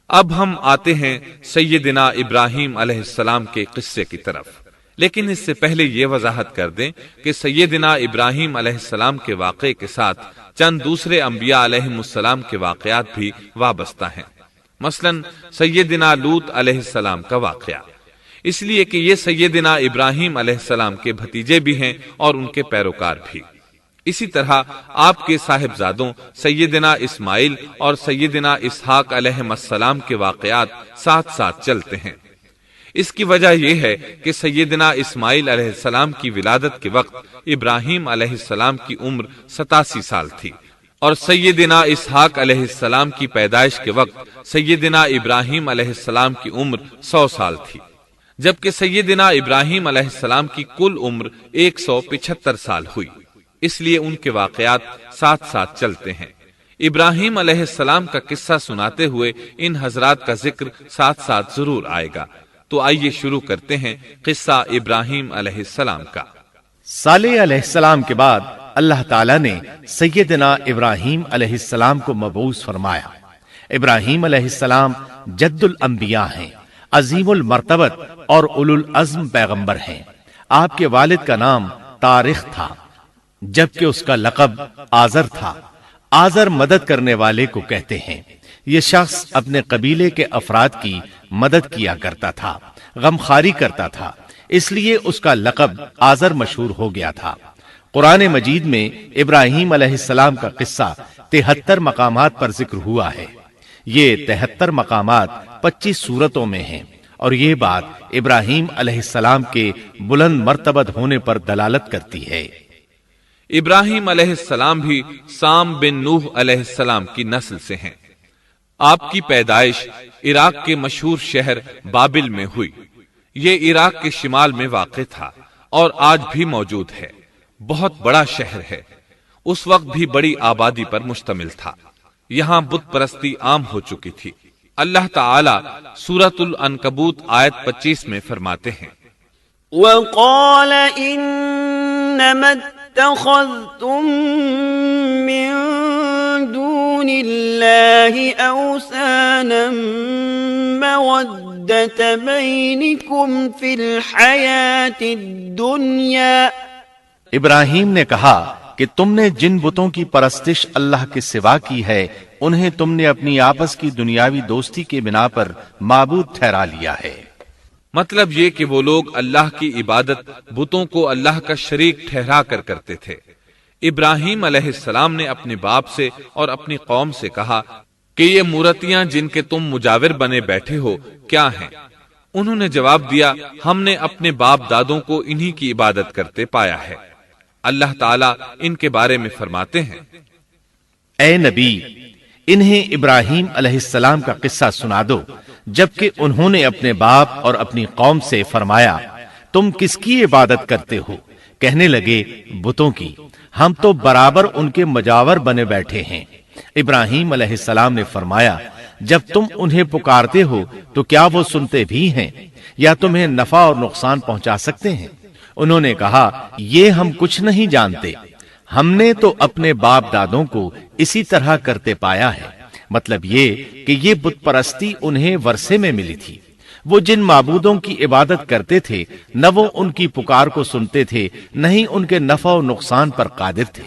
اب ہم آتے ہیں سیدنا ابراہیم علیہ السلام کے قصے کی طرف، لیکن اس سے پہلے یہ وضاحت کر دیں کہ سیدنا ابراہیم علیہ السلام کے واقعے کے ساتھ چند دوسرے انبیاء علیہ السلام کے واقعات بھی وابستہ ہیں، مثلا سیدنا لوط علیہ السلام کا واقعہ، اس لیے کہ یہ سیدنا ابراہیم علیہ السلام کے بھتیجے بھی ہیں اور ان کے پیروکار بھی۔ اسی طرح آپ کے صاحبزادوں سیدنا اسماعیل اور سیدنا اسحاق علیہ السلام کے واقعات ساتھ ساتھ چلتے ہیں۔ اس کی وجہ یہ ہے کہ سیدنا اسماعیل علیہ السلام کی ولادت کے وقت ابراہیم علیہ السلام کی عمر 87 سال تھی، اور سیدنا اسحاق علیہ السلام کی پیدائش کے وقت سیدنا ابراہیم علیہ السلام کی عمر 100 سال تھی، جبکہ سیدنا ابراہیم علیہ السلام کی کل عمر 175 سال ہوئی، اس لیے ان کے واقعات ساتھ ساتھ چلتے ہیں۔ ابراہیم علیہ السلام کا قصہ سناتے ہوئے ان حضرات کا ذکر ساتھ ساتھ ضرور آئے گا، تو آئیے شروع کرتے ہیں قصہ ابراہیم علیہ السلام کا۔ صالح علیہ السلام کے بعد اللہ تعالیٰ نے سیدنا ابراہیم علیہ السلام کو مبعوث فرمایا۔ ابراہیم علیہ السلام جد الانبیاء ہیں، عظیم المرتبت اور اولو العزم پیغمبر ہیں۔ آپ کے والد کا نام طارق تھا، جبکہ اس کا لقب آزر تھا۔ آزر مدد کرنے والے کو کہتے ہیں۔ یہ شخص اپنے قبیلے کے افراد کی مدد کیا کرتا تھا، غمخواری کرتا تھا، اس لیے اس کا لقب آزر مشہور ہو گیا تھا۔ قرآن مجید میں ابراہیم علیہ السلام کا قصہ 73 مقامات پر ذکر ہوا ہے۔ یہ 73 مقامات 25 سورتوں میں ہیں، اور یہ بات ابراہیم علیہ السلام کے بلند مرتبت ہونے پر دلالت کرتی ہے۔ ابراہیم علیہ السلام بھی سام بن نوح علیہ السلام کی نسل سے ہیں۔ آپ کی پیدائش عراق کے مشہور شہر بابل میں ہوئی۔ یہ عراق کے شمال میں واقع تھا اور آج بھی موجود ہے۔ بہت بڑا شہر ہے، اس وقت بھی بڑی آبادی پر مشتمل تھا۔ یہاں بت پرستی عام ہو چکی تھی۔ اللہ تعالی سورۃ العنکبوت آیت 25 میں فرماتے ہیں، وَقَالَ إِنَّمَا اتَّخَذْتُم مِّن دُونِ اللَّهِ أَوْثَانًا مَّوَدَّةَ بَيْنِكُمْ فِي الْحَيَاةِ الدُّنْيَا۔ ابراہیم نے کہا کہ تم نے جن بتوں کی پرستش اللہ کے سوا کی ہے، انہیں تم نے اپنی آپس کی دنیاوی دوستی کے بنا پر معبود ٹھہرا لیا ہے۔ مطلب یہ کہ وہ لوگ اللہ کی عبادت بتوں کو اللہ کا شریک ٹھہرا کر کرتے تھے۔ ابراہیم علیہ السلام نے اپنے باپ سے اور اپنی قوم سے کہا کہ یہ مورتیاں جن کے تم مجاور بنے بیٹھے ہو کیا ہیں؟ انہوں نے جواب دیا، ہم نے اپنے باپ دادوں کو انہی کی عبادت کرتے پایا ہے۔ اللہ تعالیٰ ان کے بارے میں فرماتے ہیں، اے نبی، انہیں ابراہیم علیہ السلام کا قصہ سنا دو، جبکہ انہوں نے اپنے باپ اور اپنی قوم سے فرمایا، تم کس کی عبادت کرتے ہو؟ کہنے لگے، بتوں کی، ہم تو برابر ان کے مجاور بنے بیٹھے ہیں۔ ابراہیم علیہ السلام نے فرمایا، جب تم انہیں پکارتے ہو تو کیا وہ سنتے بھی ہیں یا تمہیں نفع اور نقصان پہنچا سکتے ہیں؟ انہوں نے کہا، یہ ہم کچھ نہیں جانتے، ہم نے تو اپنے باپ دادوں کو اسی طرح کرتے پایا ہے۔ مطلب یہ کہ یہ بت پرستی انہیں ورثے میں ملی تھی۔ وہ جن معبودوں کی عبادت کرتے تھے، نہ وہ ان کی پکار کو سنتے تھے، نہ ہی ان کے نفع و نقصان پر قادر تھے۔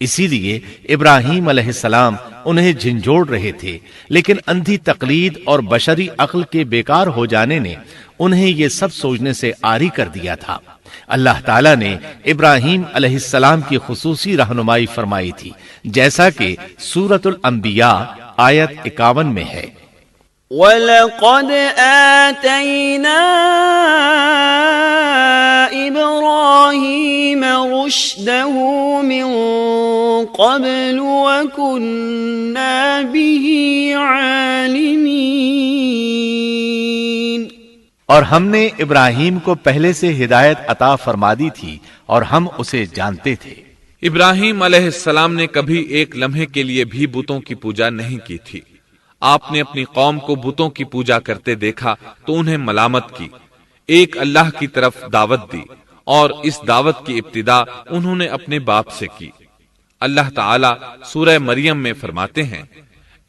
اسی لیے ابراہیم علیہ السلام انہیں جھنجھوڑ رہے تھے، لیکن اندھی تقلید اور بشری عقل کے بیکار ہو جانے نے انہیں یہ سب سوچنے سے عاری کر دیا تھا۔ اللہ تعالیٰ نے ابراہیم علیہ السلام کی خصوصی رہنمائی فرمائی تھی، جیسا کہ سورۃ الانبیاء آیت 51 میں ہے، وَلَقَدْ آتَيْنَا إِبْرَاهِيمَ رُشْدَهُ مِن قَبْلُ وَكُنَّا بِهِ عَالِمِينَ۔ اور ہم نے ابراہیم کو پہلے سے ہدایت عطا فرما دی تھی اور ہم اسے جانتے تھے۔ ابراہیم علیہ السلام نے کبھی ایک لمحے کے لیے بھی بتوں کی پوجا نہیں کی تھی۔ آپ نے اپنی قوم کو بتوں کی پوجا کرتے دیکھا تو انہیں ملامت کی، ایک اللہ کی طرف دعوت دی، اور اس دعوت کی ابتدا انہوں نے اپنے باپ سے کی۔ اللہ تعالیٰ سورہ مریم میں فرماتے ہیں،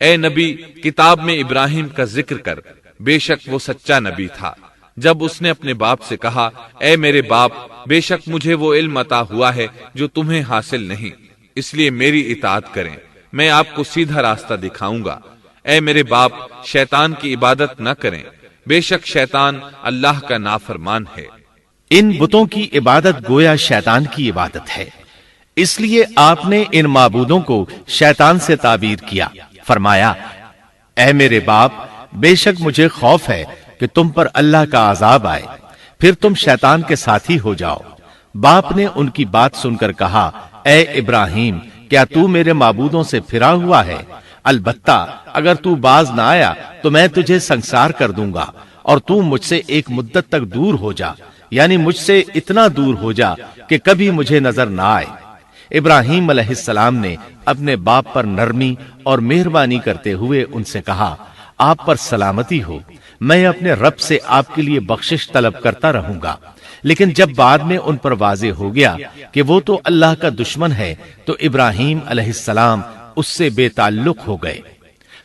اے نبی، کتاب میں ابراہیم کا ذکر کر، بے شک وہ سچا نبی تھا۔ جب اس نے اپنے باپ سے کہا، اے میرے باپ، بے شک مجھے وہ علم عطا ہوا ہے جو تمہیں حاصل نہیں، اس لیے میری اطاعت کریں، میں آپ کو سیدھا راستہ دکھاؤں گا۔ اے میرے باپ، شیطان کی عبادت نہ کریں، بے شک شیطان اللہ کا نافرمان ہے۔ ان بتوں کی عبادت گویا شیطان کی عبادت ہے، اس لیے آپ نے ان معبودوں کو شیطان سے تعبیر کیا۔ فرمایا، اے میرے باپ، بے شک مجھے خوف ہے کہ تم پر اللہ کا عذاب آئے، پھر تم شیطان کے ساتھی ہو جاؤ۔ باپ نے ان کی بات سن کر کہا، اے ابراہیم، کیا تو میرے معبودوں سے پھرا ہوا ہے؟ البتہ اگر تو باز نہ آیا تو میں تجھے سنسار کر دوں گا، اور تو مجھ سے ایک مدت تک دور ہو جا، یعنی مجھ سے اتنا دور ہو جا کہ کبھی مجھے نظر نہ آئے۔ ابراہیم علیہ السلام نے اپنے باپ پر نرمی اور مہربانی کرتے ہوئے ان سے کہا، آپ پر سلامتی ہو، میں اپنے رب سے آپ کے لیے بخشش طلب کرتا رہوں گا۔ لیکن جب بعد میں ان پر واضح ہو گیا کہ وہ تو اللہ کا دشمن ہے، تو ابراہیم علیہ السلام اس سے بے تعلق ہو گئے۔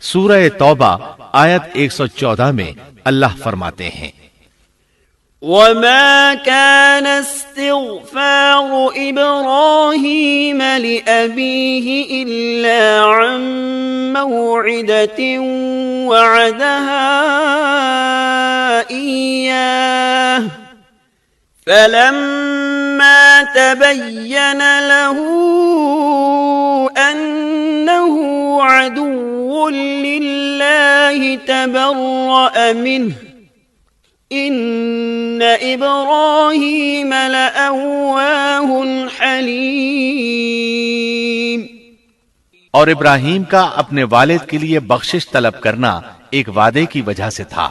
سورہ توبہ آیت 114 میں اللہ فرماتے ہیں، وما كان استغفار إبراهيم لأبيه إلا عن موعدة وعدها إياه فلما تبين له أنه عدو لله تبرأ منه ان ابراہیم لأواہ حلیم۔ اور ابراہیم کا اپنے والد کے لیے بخشش طلب کرنا ایک وعدے کی وجہ سے تھا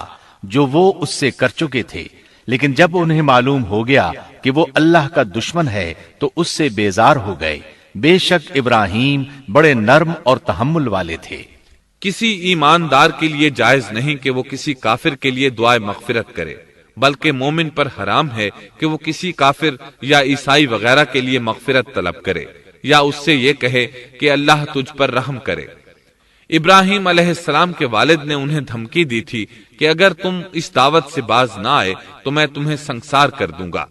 جو وہ اس سے کر چکے تھے، لیکن جب انہیں معلوم ہو گیا کہ وہ اللہ کا دشمن ہے تو اس سے بیزار ہو گئے۔ بے شک ابراہیم بڑے نرم اور تحمل والے تھے۔ کسی ایماندار کے لیے جائز نہیں کہ وہ کسی کافر کے لیے دعائے مغفرت کرے، بلکہ مومن پر حرام ہے کہ وہ کسی کافر یا عیسائی وغیرہ کے لیے مغفرت طلب کرے یا اس سے یہ کہے کہ اللہ تجھ پر رحم کرے۔ ابراہیم علیہ السلام کے والد نے انہیں دھمکی دی تھی کہ اگر تم اس دعوت سے باز نہ آئے تو میں تمہیں سنسار کر دوں گا۔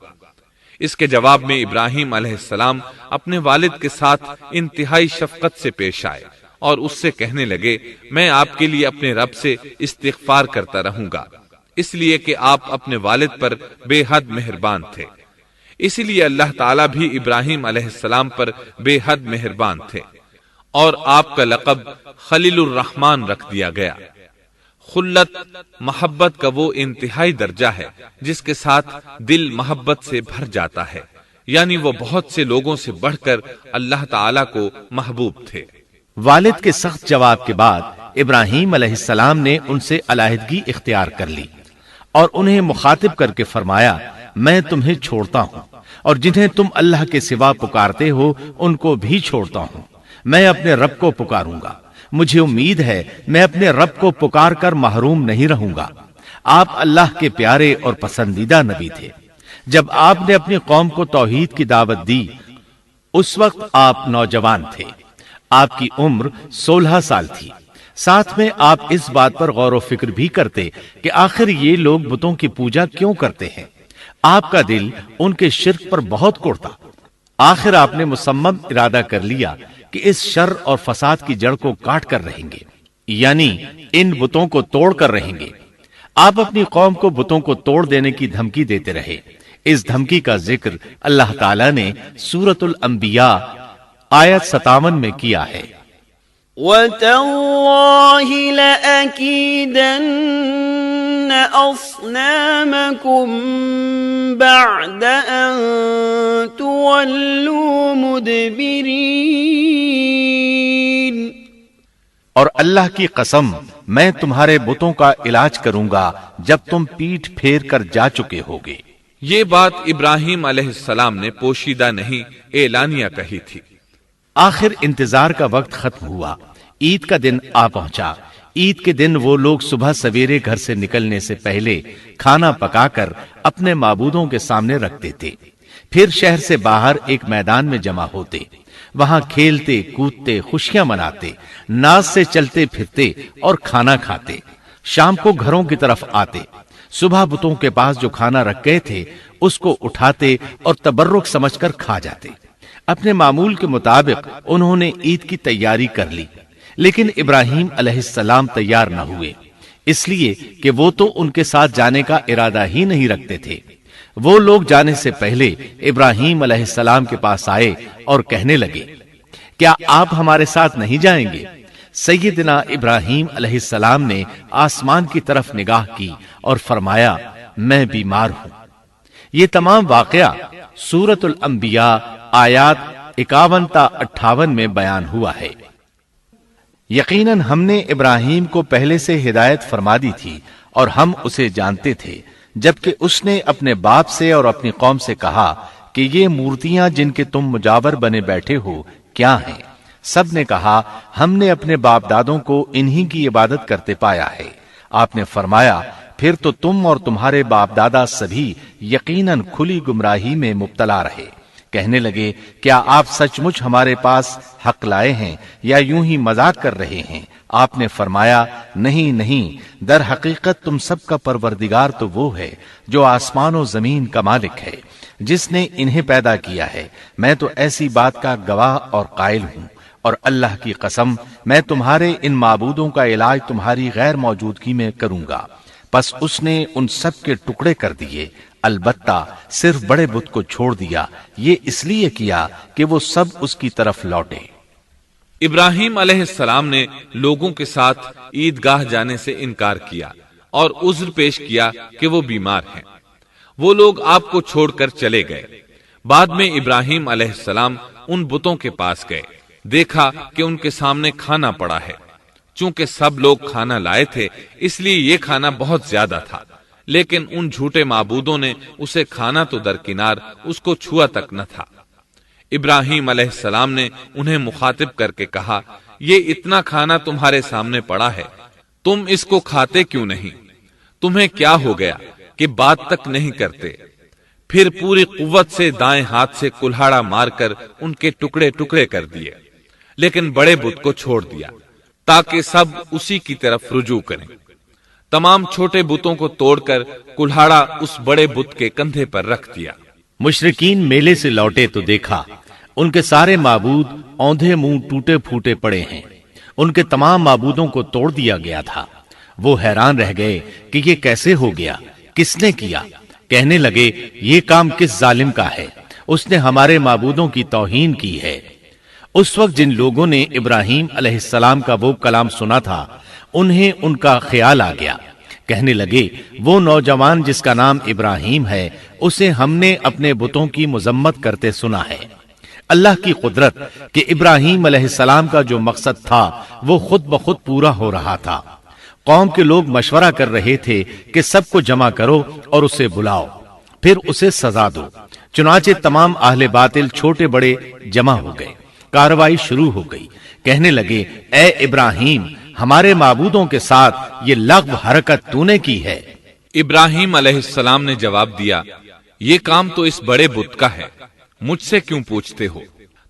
اس کے جواب میں ابراہیم علیہ السلام اپنے والد کے ساتھ انتہائی شفقت سے پیش آئے اور اس سے کہنے لگے، میں آپ کے لیے اپنے رب سے استغفار کرتا رہوں گا، اس لیے کہ آپ اپنے والد پر بے حد مہربان تھے۔ اسی لیے اللہ تعالیٰ بھی ابراہیم علیہ السلام پر بے حد مہربان تھے، اور آپ کا لقب خلیل الرحمن رکھ دیا گیا۔ خلت محبت کا وہ انتہائی درجہ ہے جس کے ساتھ دل محبت سے بھر جاتا ہے، یعنی وہ بہت سے لوگوں سے بڑھ کر اللہ تعالیٰ کو محبوب تھے۔ والد کے سخت جواب کے بعد ابراہیم علیہ السلام نے ان سے علیحدگی اختیار کر لی اور انہیں مخاطب کر کے فرمایا، میں تمہیں چھوڑتا ہوں اور جنہیں تم اللہ کے سوا پکارتے ہو ان کو بھی چھوڑتا ہوں، میں اپنے رب کو پکاروں گا، مجھے امید ہے میں اپنے رب کو پکار کر محروم نہیں رہوں گا۔ آپ اللہ کے پیارے اور پسندیدہ نبی تھے۔ جب آپ نے اپنی قوم کو توحید کی دعوت دی اس وقت آپ نوجوان تھے، آپ کی عمر 16 سال تھی۔ ساتھ میں آپ اس بات پر غور و فکر بھی کرتے کہ آخر یہ لوگ بتوں کی پوجا کیوں کرتے ہیں۔ آپ کا دل ان کے شرک پر بہت کوڑتا۔ آخر آپ نے مصمم ارادہ کر لیا کہ اس شر اور فساد کی جڑ کو کاٹ کر رہیں گے، یعنی ان بتوں کو توڑ کر رہیں گے۔ آپ اپنی قوم کو بتوں کو توڑ دینے کی دھمکی دیتے رہے۔ اس دھمکی کا ذکر اللہ تعالیٰ نے سورۃ الانبیاء آیت 57 میں کیا ہے، وَتَاللَّهِ لَأَكِيدَنَّ أَصْنَامَكُمْ بَعْدَ أَن تُوَلُّوا مُدْبِرِينَ۔ اور اللہ کی قسم میں تمہارے بتوں کا علاج کروں گا جب تم پیٹھ پھیر کر جا چکے ہوگے۔ یہ بات ابراہیم علیہ السلام نے پوشیدہ نہیں اعلانیہ کہی تھی۔ آخر انتظار کا وقت ختم ہوا، عید کا دن آ پہنچا۔ عید کے دن وہ لوگ صبح سویرے گھر سے نکلنے سے پہلے کھانا پکا کر اپنے معبودوں کے سامنے رکھتے تھے، پھر شہر سے باہر ایک میدان میں جمع ہوتے۔ وہاں کھیلتے کودتے خوشیاں مناتے، ناز سے چلتے پھرتے اور کھانا کھاتے، شام کو گھروں کی طرف آتے، صبح بتوں کے پاس جو کھانا رکھ گئے تھے اس کو اٹھاتے اور تبرک سمجھ کر کھا جاتے۔ اپنے معمول کے مطابق انہوں نے عید کی تیاری کر لی، لیکن ابراہیم علیہ السلام تیار نہ ہوئے، اس لیے کہ وہ تو ان کے ساتھ جانے کا ارادہ ہی نہیں رکھتے تھے۔ وہ لوگ جانے سے پہلے ابراہیم علیہ السلام کے پاس آئے اور کہنے لگے، کیا آپ ہمارے ساتھ نہیں جائیں گے؟ سیدنا ابراہیم علیہ السلام نے آسمان کی طرف نگاہ کی اور فرمایا، میں بیمار ہوں۔ یہ تمام واقعہ سورۃ الانبیاء آیات 51 تا 58 میں بیان ہوا ہے۔ یقیناً ہم نے ابراہیم کو پہلے سے ہدایت فرما دی تھی اور ہم اسے جانتے تھے، جبکہ اس نے اپنے باپ سے اور اپنی قوم سے کہا کہ یہ مورتیاں جن کے تم مجاور بنے بیٹھے ہو کیا ہیں؟ سب نے کہا، ہم نے اپنے باپ دادوں کو انہی کی عبادت کرتے پایا ہے۔ آپ نے فرمایا، پھر تو تم اور تمہارے باپ دادا سبھی یقیناً کھلی گمراہی میں مبتلا رہے۔ کہنے لگے، کیا آپ سچ مچ ہمارے پاس حق لائے ہیں یا یوں ہی مذاق کر رہے ہیں؟ آپ نے فرمایا، نہیں نہیں، در حقیقت تم سب کا پروردگار تو وہ ہے جو آسمان و زمین کا مالک ہے، جس نے انہیں پیدا کیا ہے۔ میں تو ایسی بات کا گواہ اور قائل ہوں، اور اللہ کی قسم میں تمہارے ان معبودوں کا علاج تمہاری غیر موجودگی میں کروں گا۔ پس اس نے ان سب کے ٹکڑے کر دیے، البتہ صرف بڑے بت کو چھوڑ دیا، یہ اس لیے کیا کہ وہ سب اس کی طرف لوٹے۔ ابراہیم علیہ السلام نے لوگوں کے ساتھ عیدگاہ جانے سے انکار کیا اور عذر پیش کیا کہ وہ بیمار ہیں۔ وہ لوگ آپ کو چھوڑ کر چلے گئے۔ بعد میں ابراہیم علیہ السلام ان بتوں کے پاس گئے، دیکھا کہ ان کے سامنے کھانا پڑا ہے۔ چونکہ سب لوگ کھانا لائے تھے اس لیے یہ کھانا بہت زیادہ تھا، لیکن ان جھوٹے معبودوں نے اسے کھانا تو درکنار اس کو چھوا تک نہ تھا۔ ابراہیم علیہ السلام نے انہیں مخاطب کر کے کہا، یہ اتنا کھانا تمہارے سامنے پڑا ہے، تم اس کو کھاتے کیوں نہیں؟ تمہیں کیا ہو گیا کہ بات تک نہیں کرتے؟ پھر پوری قوت سے دائیں ہاتھ سے کلہاڑا مار کر ان کے ٹکڑے ٹکڑے کر دیے، لیکن بڑے بت کو چھوڑ دیا تاکہ سب اسی کی طرف رجوع کریں۔ تمام چھوٹے بتوں کو توڑ کر کلہاڑا اس بڑے بت کے کندھے پر رکھ دیا۔ مشرکین میلے سے لوٹے تو دیکھا ان کے سارے معبود اوندھے منہ ٹوٹے پھوٹے پڑے ہیں، ان کے تمام معبودوں کو توڑ دیا گیا تھا۔ وہ حیران رہ گئے کہ یہ کیسے ہو گیا، کس نے کیا؟ کہنے لگے، یہ کام کس ظالم کا ہے؟ اس نے ہمارے معبودوں کی توہین کی ہے۔ اس وقت جن لوگوں نے ابراہیم علیہ السلام کا وہ کلام سنا تھا انہیں ان کا خیال آ گیا۔ کہنے لگے، وہ نوجوان جس کا نام ابراہیم ہے اسے ہم نے اپنے بتوں کی مذمت کرتے سنا ہے۔ اللہ کی قدرت کہ ابراہیم علیہ السلام کا جو مقصد تھا وہ خود بخود پورا ہو رہا تھا۔ قوم کے لوگ مشورہ کر رہے تھے کہ سب کو جمع کرو اور اسے بلاؤ، پھر اسے سزا دو۔ چنانچہ تمام اہل باطل چھوٹے بڑے جمع ہو گئے، کارروائی شروع ہو گئی۔ کہنے لگے، اے ابراہیم، ہمارے معبودوں کے ساتھ یہ لغو حرکت تو نے کی ہے۔ ابراہیم علیہ السلام نے جواب دیا، یہ کام تو اس بڑے بت کا ہے، مجھ سے کیوں پوچھتے ہو؟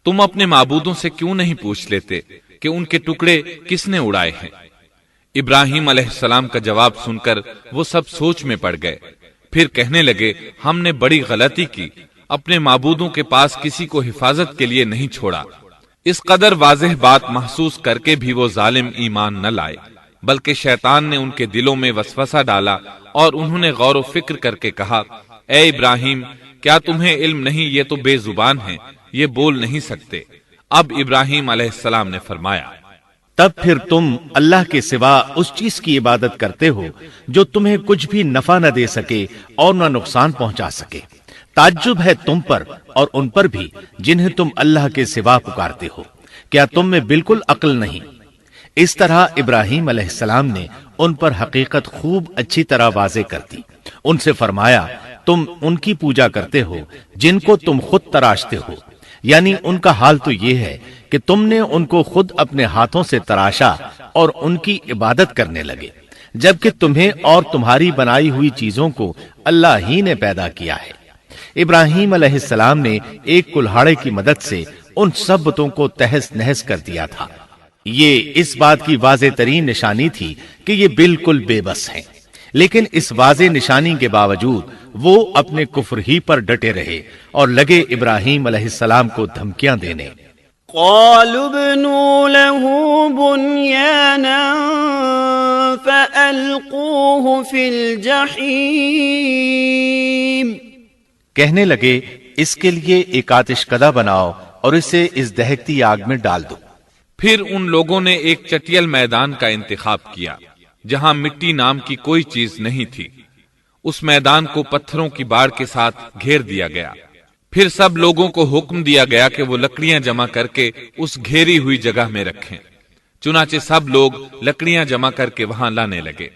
تم اپنے معبودوں سے کیوں نہیں پوچھ لیتے کہ ان کے ٹکڑے کس نے اڑائے ہیں؟ ابراہیم علیہ السلام کا جواب سن کر وہ سب سوچ میں پڑ گئے۔ پھر کہنے لگے، ہم نے بڑی غلطی کی، اپنے معبودوں کے پاس کسی کو حفاظت کے لیے نہیں چھوڑا۔ اس قدر واضح بات محسوس کر کے بھی وہ ظالم ایمان نہ لائے، بلکہ شیطان نے ان کے دلوں میں وسوسہ ڈالا اور انہوں نے غور و فکر کر کے کہا، اے ابراہیم، کیا تمہیں علم نہیں؟ یہ تو بے زبان ہیں، یہ بول نہیں سکتے۔ اب ابراہیم علیہ السلام نے فرمایا، تب پھر تم اللہ کے سوا اس چیز کی عبادت کرتے ہو جو تمہیں کچھ بھی نفع نہ دے سکے اور نہ نقصان پہنچا سکے۔ تعجب ہے تم پر اور ان پر بھی جنہیں تم اللہ کے سوا پکارتے ہو، کیا تم میں بالکل عقل نہیں؟ اس طرح ابراہیم علیہ السلام نے ان پر حقیقت خوب اچھی طرح واضح کر دی۔ ان سے فرمایا، تم ان کی پوجا کرتے ہو جن کو تم خود تراشتے ہو، یعنی ان کا حال تو یہ ہے کہ تم نے ان کو خود اپنے ہاتھوں سے تراشا اور ان کی عبادت کرنے لگے، جبکہ تمہیں اور تمہاری بنائی ہوئی چیزوں کو اللہ ہی نے پیدا کیا ہے۔ ابراہیم علیہ السلام نے ایک کلہاڑے کی مدد سے ان سب بتوں کو تہس نہس کر دیا تھا۔ یہ اس بات کی واضح ترین نشانی تھی کہ یہ بالکل بے بس ہیں، لیکن اس واضح نشانی کے باوجود وہ اپنے کفر ہی پر ڈٹے رہے اور لگے ابراہیم علیہ السلام کو دھمکیاں دینے۔ قالوا ابنوا له بنيانا فألقوه في الجحيم، کہنے لگے اس کے لیے ایک آتش کدہ بناؤ اور اسے اس دہکتی آگ میں ڈال دو۔ پھر ان لوگوں نے ایک چٹیل میدان کا انتخاب کیا جہاں مٹی نام کی کوئی چیز نہیں تھی۔ اس میدان کو پتھروں کی باڑ کے ساتھ گھیر دیا گیا۔ پھر سب لوگوں کو حکم دیا گیا کہ وہ لکڑیاں جمع کر کے اس گھیری ہوئی جگہ میں رکھیں۔ چنانچہ سب لوگ لکڑیاں جمع کر کے وہاں لانے لگے،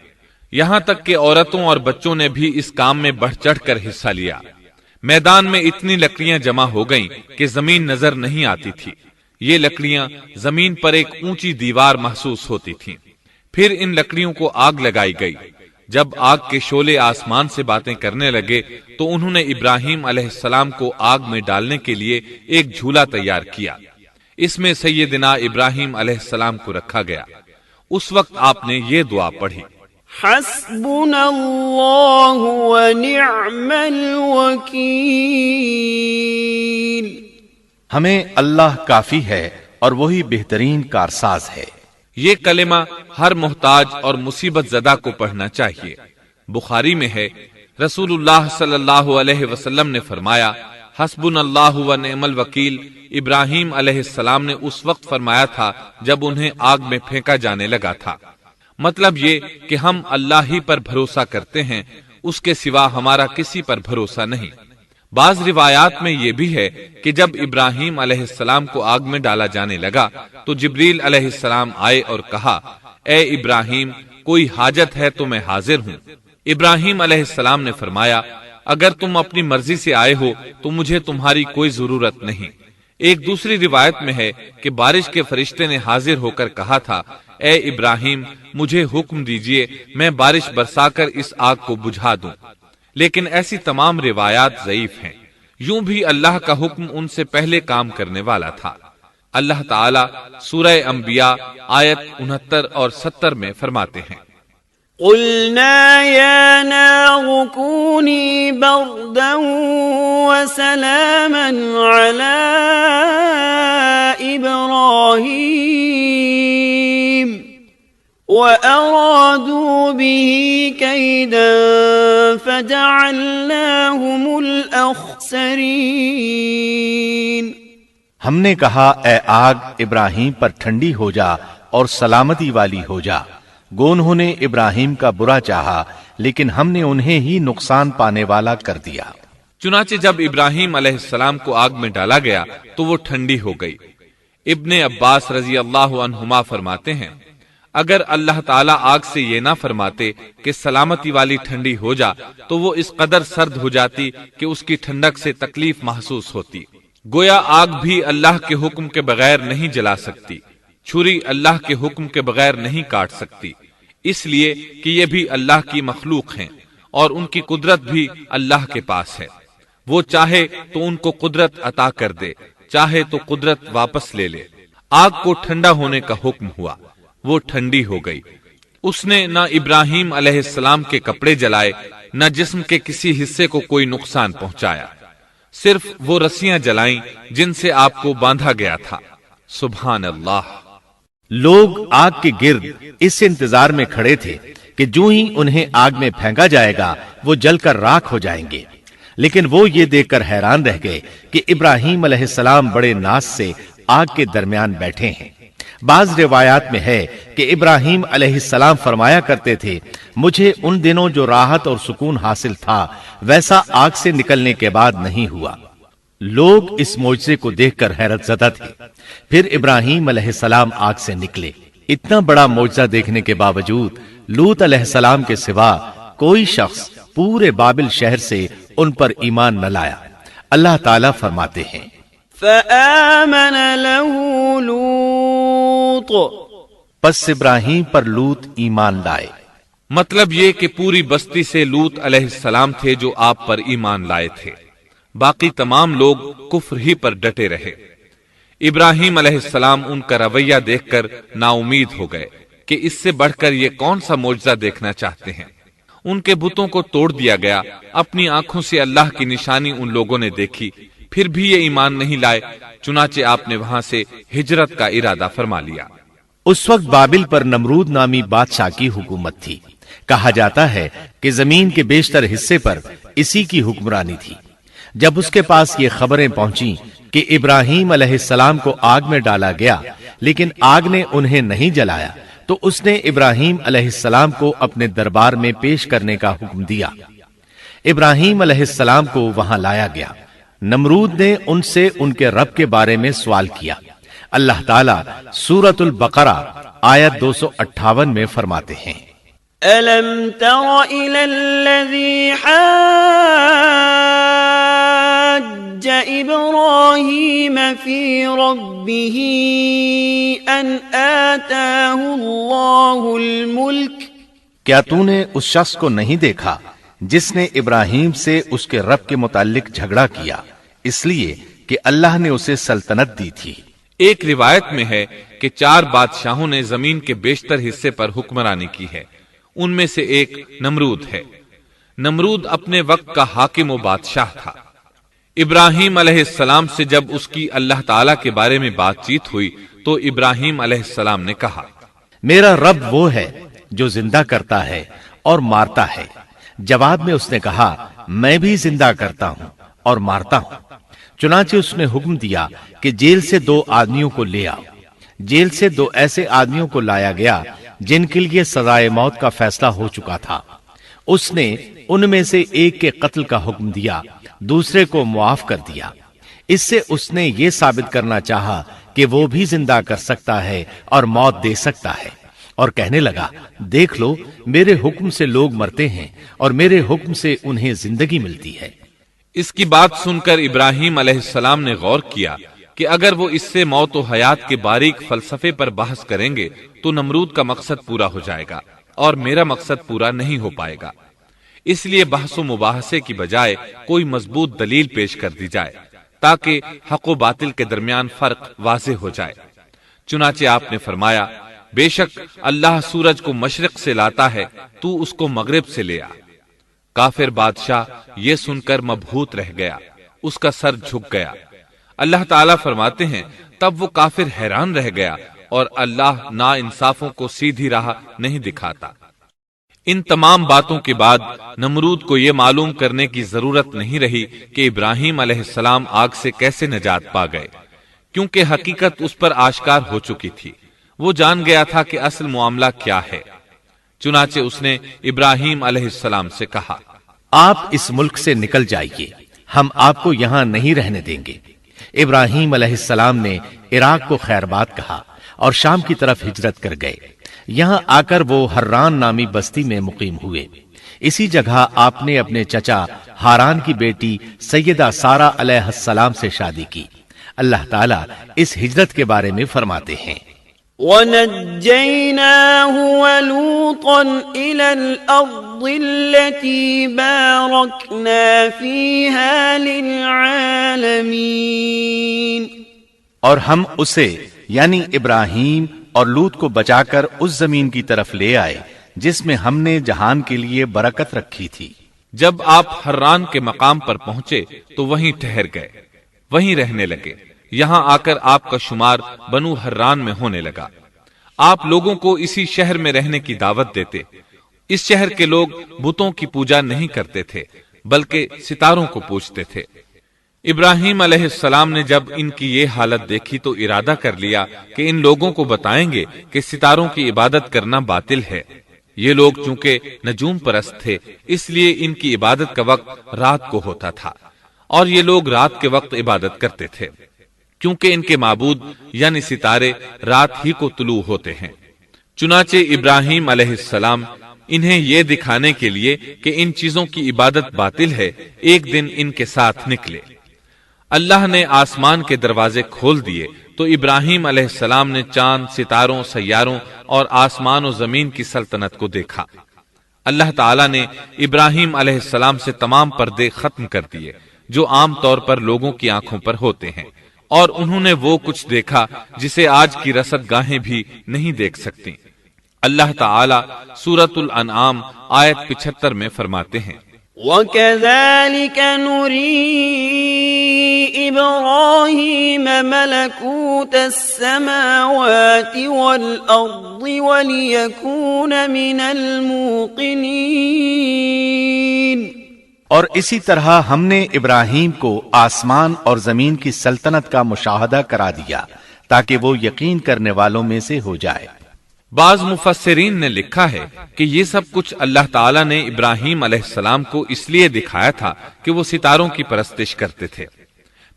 یہاں تک کہ عورتوں اور بچوں نے بھی اس کام میں بڑھ چڑھ کر حصہ لیا۔ میدان میں اتنی لکڑیاں جمع ہو گئیں کہ زمین نظر نہیں آتی تھی۔ یہ لکڑیاں زمین پر ایک اونچی دیوار محسوس ہوتی تھیں۔ پھر ان لکڑیوں کو آگ لگائی گئی۔ جب آگ کے شعلے آسمان سے باتیں کرنے لگے تو انہوں نے ابراہیم علیہ السلام کو آگ میں ڈالنے کے لیے ایک جھولا تیار کیا۔ اس میں سیدنا ابراہیم علیہ السلام کو رکھا گیا۔ اس وقت آپ نے یہ دعا پڑھی، حسبنا اللہ ونعم الوکیل، ہمیں اللہ کافی ہے اور وہی بہترین کارساز ہے۔ یہ کلمہ ہر محتاج اور مصیبت زدہ کو پڑھنا چاہیے۔ بخاری میں ہے، رسول اللہ صلی اللہ علیہ وسلم نے فرمایا، حسبنا اللہ و نعم الوکیل ابراہیم علیہ السلام نے اس وقت فرمایا تھا جب انہیں آگ میں پھینکا جانے لگا تھا۔ مطلب یہ کہ ہم اللہ ہی پر بھروسہ کرتے ہیں، اس کے سوا ہمارا کسی پر بھروسہ نہیں۔ بعض روایات میں یہ بھی ہے کہ جب ابراہیم علیہ السلام کو آگ میں ڈالا جانے لگا تو جبریل علیہ السلام آئے اور کہا، اے ابراہیم، کوئی حاجت ہے تو میں حاضر ہوں۔ ابراہیم علیہ السلام نے فرمایا، اگر تم اپنی مرضی سے آئے ہو تو مجھے تمہاری کوئی ضرورت نہیں۔ ایک دوسری روایت میں ہے کہ بارش کے فرشتے نے حاضر ہو کر کہا تھا، اے ابراہیم، مجھے حکم دیجئے میں بارش برسا کر اس آگ کو بجھا دوں۔ لیکن ایسی تمام روایات ضعیف ہیں۔ یوں بھی اللہ کا حکم ان سے پہلے کام کرنے والا تھا۔ اللہ تعالیٰ سورہ انبیاء آیت 69 اور 70 میں فرماتے ہیں، قلنا یا نار کونی بردا وسلاما علی ابراہیم وَأَرَادُوا بِهِ كَيْدًا فَجَعَلْنَاهُمُ الْأَخْسَرِينَ۔ ہم نے کہا، اے آگ ابراہیم پر ٹھنڈی ہو جا اور سلامتی والی ہو جا۔ گو انہوں نے ابراہیم کا برا چاہا لیکن ہم نے انہیں ہی نقصان پانے والا کر دیا۔ چنانچہ جب ابراہیم علیہ السلام کو آگ میں ڈالا گیا تو وہ ٹھنڈی ہو گئی۔ ابن عباس رضی اللہ عنہما فرماتے ہیں، اگر اللہ تعالیٰ آگ سے یہ نہ فرماتے کہ سلامتی والی ٹھنڈی ہو جا تو وہ اس قدر سرد ہو جاتی کہ اس کی ٹھنڈک سے تکلیف محسوس ہوتی۔ گویا آگ بھی اللہ کے حکم کے بغیر نہیں جلا سکتی، چھری اللہ کے حکم کے بغیر نہیں کاٹ سکتی، اس لیے کہ یہ بھی اللہ کی مخلوق ہیں اور ان کی قدرت بھی اللہ کے پاس ہے۔ وہ چاہے تو ان کو قدرت عطا کر دے، چاہے تو قدرت واپس لے لے۔ آگ کو ٹھنڈا ہونے کا حکم ہوا، وہ ٹھنڈی ہو گئی۔ اس نے نہ ابراہیم علیہ السلام کے کپڑے جلائے، نہ جسم کے کسی حصے کو کوئی نقصان پہنچایا، صرف وہ رسیاں جلائیں جن سے آپ کو باندھا گیا تھا۔ سبحان اللہ۔ لوگ آگ کے گرد اس انتظار میں کھڑے تھے کہ جو ہی انہیں آگ میں پھینکا جائے گا وہ جل کر راکھ ہو جائیں گے، لیکن وہ یہ دیکھ کر حیران رہ گئے کہ ابراہیم علیہ السلام بڑے ناز سے آگ کے درمیان بیٹھے ہیں۔ بعض روایات میں ہے کہ ابراہیم علیہ السلام فرمایا کرتے تھے، مجھے ان دنوں جو راحت اور سکون حاصل تھا ویسا آگ سے نکلنے کے بعد نہیں ہوا۔ لوگ اس معجزے کو دیکھ کر حیرت زدہ تھے۔ پھر ابراہیم علیہ السلام آگ سے نکلے۔ اتنا بڑا معجزہ دیکھنے کے باوجود لوط علیہ السلام کے سوا کوئی شخص پورے بابل شہر سے ان پر ایمان نہ لایا۔ اللہ تعالیٰ فرماتے ہیں، فآمن له لوط، پس ابراہیم پر لوط ایمان لائے۔ مطلب یہ کہ پوری بستی سے لوط علیہ السلام تھے جو آپ پر ایمان لائے تھے، باقی تمام لوگ کفر ہی پر ڈٹے رہے۔ ابراہیم علیہ السلام ان کا رویہ دیکھ کر نا امید ہو گئے کہ اس سے بڑھ کر یہ کون سا معجزہ دیکھنا چاہتے ہیں۔ ان کے بتوں کو توڑ دیا گیا، اپنی آنکھوں سے اللہ کی نشانی ان لوگوں نے دیکھی، پھر بھی یہ ایمان نہیں لائے، چنانچہ آپ نے وہاں سے ہجرت کا ارادہ فرما لیا۔ اس وقت بابل پر نمرود نامی بادشاہ کی حکومت تھی۔ کہا جاتا ہے کہ زمین کے بیشتر حصے پر اسی کی حکمرانی تھی۔ جب اس کے پاس یہ خبریں پہنچیں کہ ابراہیم علیہ السلام کو آگ میں ڈالا گیا لیکن آگ نے انہیں نہیں جلایا، تو اس نے ابراہیم علیہ السلام کو اپنے دربار میں پیش کرنے کا حکم دیا۔ ابراہیم علیہ السلام کو وہاں لایا گیا۔ نمرود نے ان سے ان کے رب کے بارے میں سوال کیا۔ اللہ تعالیٰ سورۃ البقرہ آیت 258 میں فرماتے ہیں، أَلَمْ تَرَ إِلَى الَّذِي حَاجَّ إِبْرَاهِيمَ فِي رَبِّهِ أَنْ آتَاهُ اللَّهُ الْمُلْكَ؟ کیا تو نے اس شخص کو نہیں دیکھا جس نے ابراہیم سے اس کے رب کے متعلق جھگڑا کیا اس لیے کہ اللہ نے اسے سلطنت دی تھی؟ ایک روایت میں ہے کہ 4 بادشاہوں نے زمین کے بیشتر حصے پر حکمرانی کی ہے، ان میں سے ایک نمرود ہے۔ نمرود اپنے وقت کا حاکم و بادشاہ تھا۔ ابراہیم علیہ السلام سے جب اس کی اللہ تعالیٰ کے بارے میں بات چیت ہوئی تو ابراہیم علیہ السلام نے کہا، میرا رب وہ ہے جو زندہ کرتا ہے اور مارتا ہے۔ جواب میں اس نے کہا، میں بھی زندہ کرتا ہوں اور مارتا ہوں۔ چنانچہ اس نے حکم دیا کہ جیل سے 2 آدمیوں کو لے آؤ۔ جیل سے 2 ایسے آدمیوں کو لایا گیا جن کے لیے سزائے موت کا فیصلہ ہو چکا تھا۔ اس نے ان میں سے ایک کے قتل کا حکم دیا، دوسرے کو معاف کر دیا۔ اس سے اس نے یہ ثابت کرنا چاہا کہ وہ بھی زندہ کر سکتا ہے اور موت دے سکتا ہے، اور کہنے لگا، دیکھ لو میرے حکم سے لوگ مرتے ہیں اور میرے حکم سے انہیں زندگی ملتی ہے۔ اس کی بات سن کر ابراہیم علیہ السلام نے غور کیا کہ اگر وہ اس سے موت و حیات کے باریک فلسفے پر بحث کریں گے تو نمرود کا مقصد پورا ہو جائے گا اور میرا مقصد پورا نہیں ہو پائے گا۔ اس لیے بحث و مباحثے کی بجائے کوئی مضبوط دلیل پیش کر دی جائے تاکہ حق و باطل کے درمیان فرق واضح ہو جائے۔ چنانچہ آپ نے فرمایا، بے شک اللہ سورج کو مشرق سے لاتا ہے، تو اس کو مغرب سے لے آ۔ کافر بادشاہ یہ سن کر مبہوت رہ گیا، اس کا سر جھک گیا۔ اللہ تعالیٰ فرماتے ہیں، تب وہ کافر حیران رہ گیا اور اللہ نا انصافوں کو سیدھی راہ نہیں دکھاتا۔ ان تمام باتوں کے بعد نمرود کو یہ معلوم کرنے کی ضرورت نہیں رہی کہ ابراہیم علیہ السلام آگ سے کیسے نجات پا گئے، کیونکہ حقیقت اس پر آشکار ہو چکی تھی۔ وہ جان گیا تھا کہ اصل معاملہ کیا ہے۔ چنانچہ اس نے ابراہیم علیہ السلام سے کہا، آپ اس ملک سے نکل جائیے، ہم آپ کو یہاں نہیں رہنے دیں گے۔ ابراہیم علیہ السلام نے عراق کو خیرباد کہا اور شام کی طرف ہجرت کر گئے۔ یہاں آ کر وہ حران نامی بستی میں مقیم ہوئے۔ اسی جگہ آپ نے اپنے چچا ہاران کی بیٹی سیدہ سارہ علیہ السلام سے شادی کی۔ اللہ تعالیٰ اس ہجرت کے بارے میں فرماتے ہیں، وَنَجَّيْنَاهُ وَلُوطًا إِلَى الْأَرْضِ الَّتِي بَارَكْنَا فِيهَا لِلْعَالَمِينَ، اور ہم اسے یعنی ابراہیم اور لوط کو بچا کر اس زمین کی طرف لے آئے جس میں ہم نے جہان کے لیے برکت رکھی تھی۔ جب آپ حران کے مقام پر پہنچے تو وہیں ٹھہر گئے، وہیں رہنے لگے۔ یہاں آ کر آپ کا شمار بنو حران میں ہونے لگا۔ آپ لوگوں کو اسی شہر میں رہنے کی دعوت دیتے۔ اس شہر کے لوگ بتوں کی پوجا نہیں کرتے تھے بلکہ ستاروں کو پوجتے تھے۔ ابراہیم علیہ السلام نے جب ان کی یہ حالت دیکھی تو ارادہ کر لیا کہ ان لوگوں کو بتائیں گے کہ ستاروں کی عبادت کرنا باطل ہے۔ یہ لوگ چونکہ نجوم پرست تھے اس لیے ان کی عبادت کا وقت رات کو ہوتا تھا، اور یہ لوگ رات کے وقت عبادت کرتے تھے کیونکہ ان کے معبود یعنی ستارے رات ہی کو طلوع ہوتے ہیں۔ چنانچہ ابراہیم علیہ السلام انہیں یہ دکھانے کے لیے کہ ان چیزوں کی عبادت باطل ہے ایک دن ان کے ساتھ نکلے۔ اللہ نے آسمان کے دروازے کھول دیے تو ابراہیم علیہ السلام نے چاند، ستاروں، سیاروں اور آسمان و زمین کی سلطنت کو دیکھا۔ اللہ تعالیٰ نے ابراہیم علیہ السلام سے تمام پردے ختم کر دیے جو عام طور پر لوگوں کی آنکھوں پر ہوتے ہیں۔ اور انہوں نے وہ کچھ دیکھا جسے آج کی رصد گاہیں بھی نہیں دیکھ سکتی۔ اللہ تعالی سورۃ الانعام آیت 75 میں فرماتے ہیں، وَكَذَلِكَ نُرِي إِبْرَاهِيمَ مَلَكُوتَ السَّمَاوَاتِ وَالْأَرْضِ وَلِيَكُونَ مِنَ الْمُوقِنِينَ۔ اور اسی طرح ہم نے ابراہیم کو آسمان اور زمین کی سلطنت کا مشاہدہ کرا دیا تاکہ وہ یقین کرنے والوں میں سے ہو جائے۔ بعض مفسرین نے لکھا ہے کہ یہ سب کچھ اللہ تعالیٰ نے ابراہیم علیہ السلام کو اس لیے دکھایا تھا کہ وہ ستاروں کی پرستش کرتے تھے،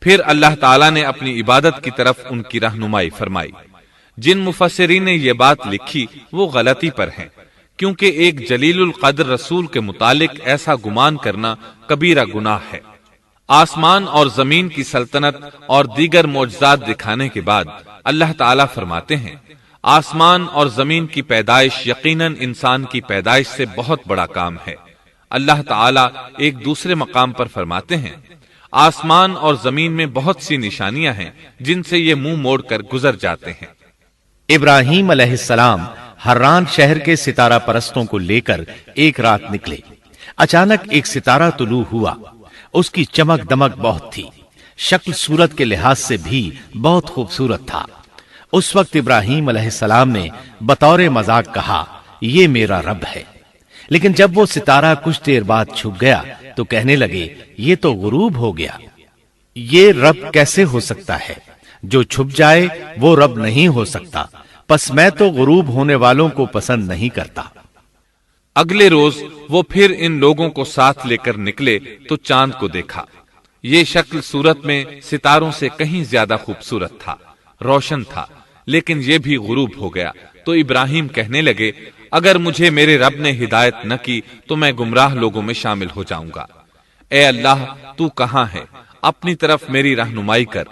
پھر اللہ تعالیٰ نے اپنی عبادت کی طرف ان کی رہنمائی فرمائی۔ جن مفسرین نے یہ بات لکھی وہ غلطی پر ہیں، کیونکہ ایک جلیل القدر رسول کے متعلق ایسا گمان کرنا کبیرہ گناہ ہے۔ آسمان اور زمین کی سلطنت اور دیگر معجزات دکھانے کے بعد اللہ تعالیٰ فرماتے ہیں، آسمان اور زمین کی پیدائش یقیناً انسان کی پیدائش سے بہت بڑا کام ہے۔ اللہ تعالیٰ ایک دوسرے مقام پر فرماتے ہیں، آسمان اور زمین میں بہت سی نشانیاں ہیں جن سے یہ منہ موڑ کر گزر جاتے ہیں۔ ابراہیم علیہ السلام حران شہر کے ستارہ پرستوں کو لے کر ایک رات نکلے۔ اچانک ایک ستارہ طلوع ہوا، اس کی چمک دمک بہت تھی، شکل صورت کے لحاظ سے بھی بہت خوبصورت تھا۔ اس وقت ابراہیم علیہ السلام نے بطور مذاق کہا، یہ میرا رب ہے۔ لیکن جب وہ ستارہ کچھ دیر بعد چھپ گیا تو کہنے لگے، یہ تو غروب ہو گیا، یہ رب کیسے ہو سکتا ہے؟ جو چھپ جائے وہ رب نہیں ہو سکتا، پس میں تو غروب ہونے والوں کو پسند نہیں کرتا۔ اگلے روز وہ پھر ان لوگوں کو ساتھ لے کر نکلے تو چاند کو دیکھا۔ یہ شکل صورت میں ستاروں سے کہیں زیادہ خوبصورت تھا، روشن تھا، لیکن یہ بھی غروب ہو گیا تو ابراہیم کہنے لگے، اگر مجھے میرے رب نے ہدایت نہ کی تو میں گمراہ لوگوں میں شامل ہو جاؤں گا۔ اے اللہ، تو کہاں ہے؟ اپنی طرف میری رہنمائی کر۔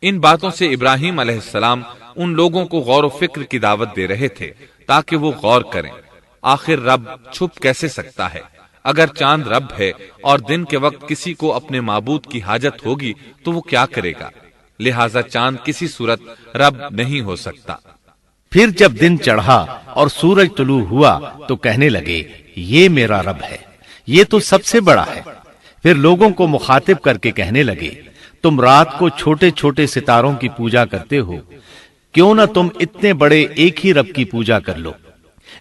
ان باتوں سے ابراہیم علیہ السلام ان لوگوں کو غور و فکر کی دعوت دے رہے تھے تاکہ وہ غور کریں، آخر رب چھپ کیسے سکتا ہے؟ اگر چاند رب ہے اور دن کے وقت کسی کو اپنے معبود کی حاجت ہوگی تو وہ کیا کرے گا؟ لہذا چاند کسی صورت رب نہیں ہو سکتا۔ پھر جب دن چڑھا اور سورج طلوع ہوا تو کہنے لگے، یہ میرا رب ہے، یہ تو سب سے بڑا ہے۔ پھر لوگوں کو مخاطب کر کے کہنے لگے، تم رات کو چھوٹے چھوٹے ستاروں کی پوجا کرتے ہو، کیوں نہ تم اتنے بڑے ایک ہی رب کی پوجا کر لو۔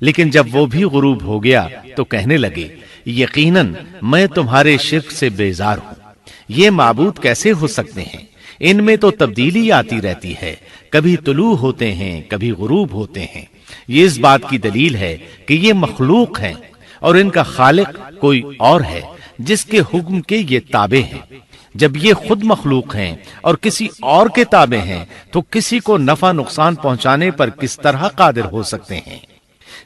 لیکن جب وہ بھی غروب ہو گیا تو کہنے لگے، یقیناً میں تمہارے شرک سے بیزار ہوں، یہ معبود کیسے ہو سکتے ہیں؟ ان میں تو تبدیلی آتی رہتی ہے، کبھی طلوع ہوتے ہیں کبھی غروب ہوتے ہیں۔ یہ اس بات کی دلیل ہے کہ یہ مخلوق ہیں اور ان کا خالق کوئی اور ہے جس کے حکم کے یہ تابع ہیں۔ جب یہ خود مخلوق ہیں اور کسی اور کے تابع ہیں تو کسی کو نفع نقصان پہنچانے پر کس طرح قادر ہو سکتے ہیں؟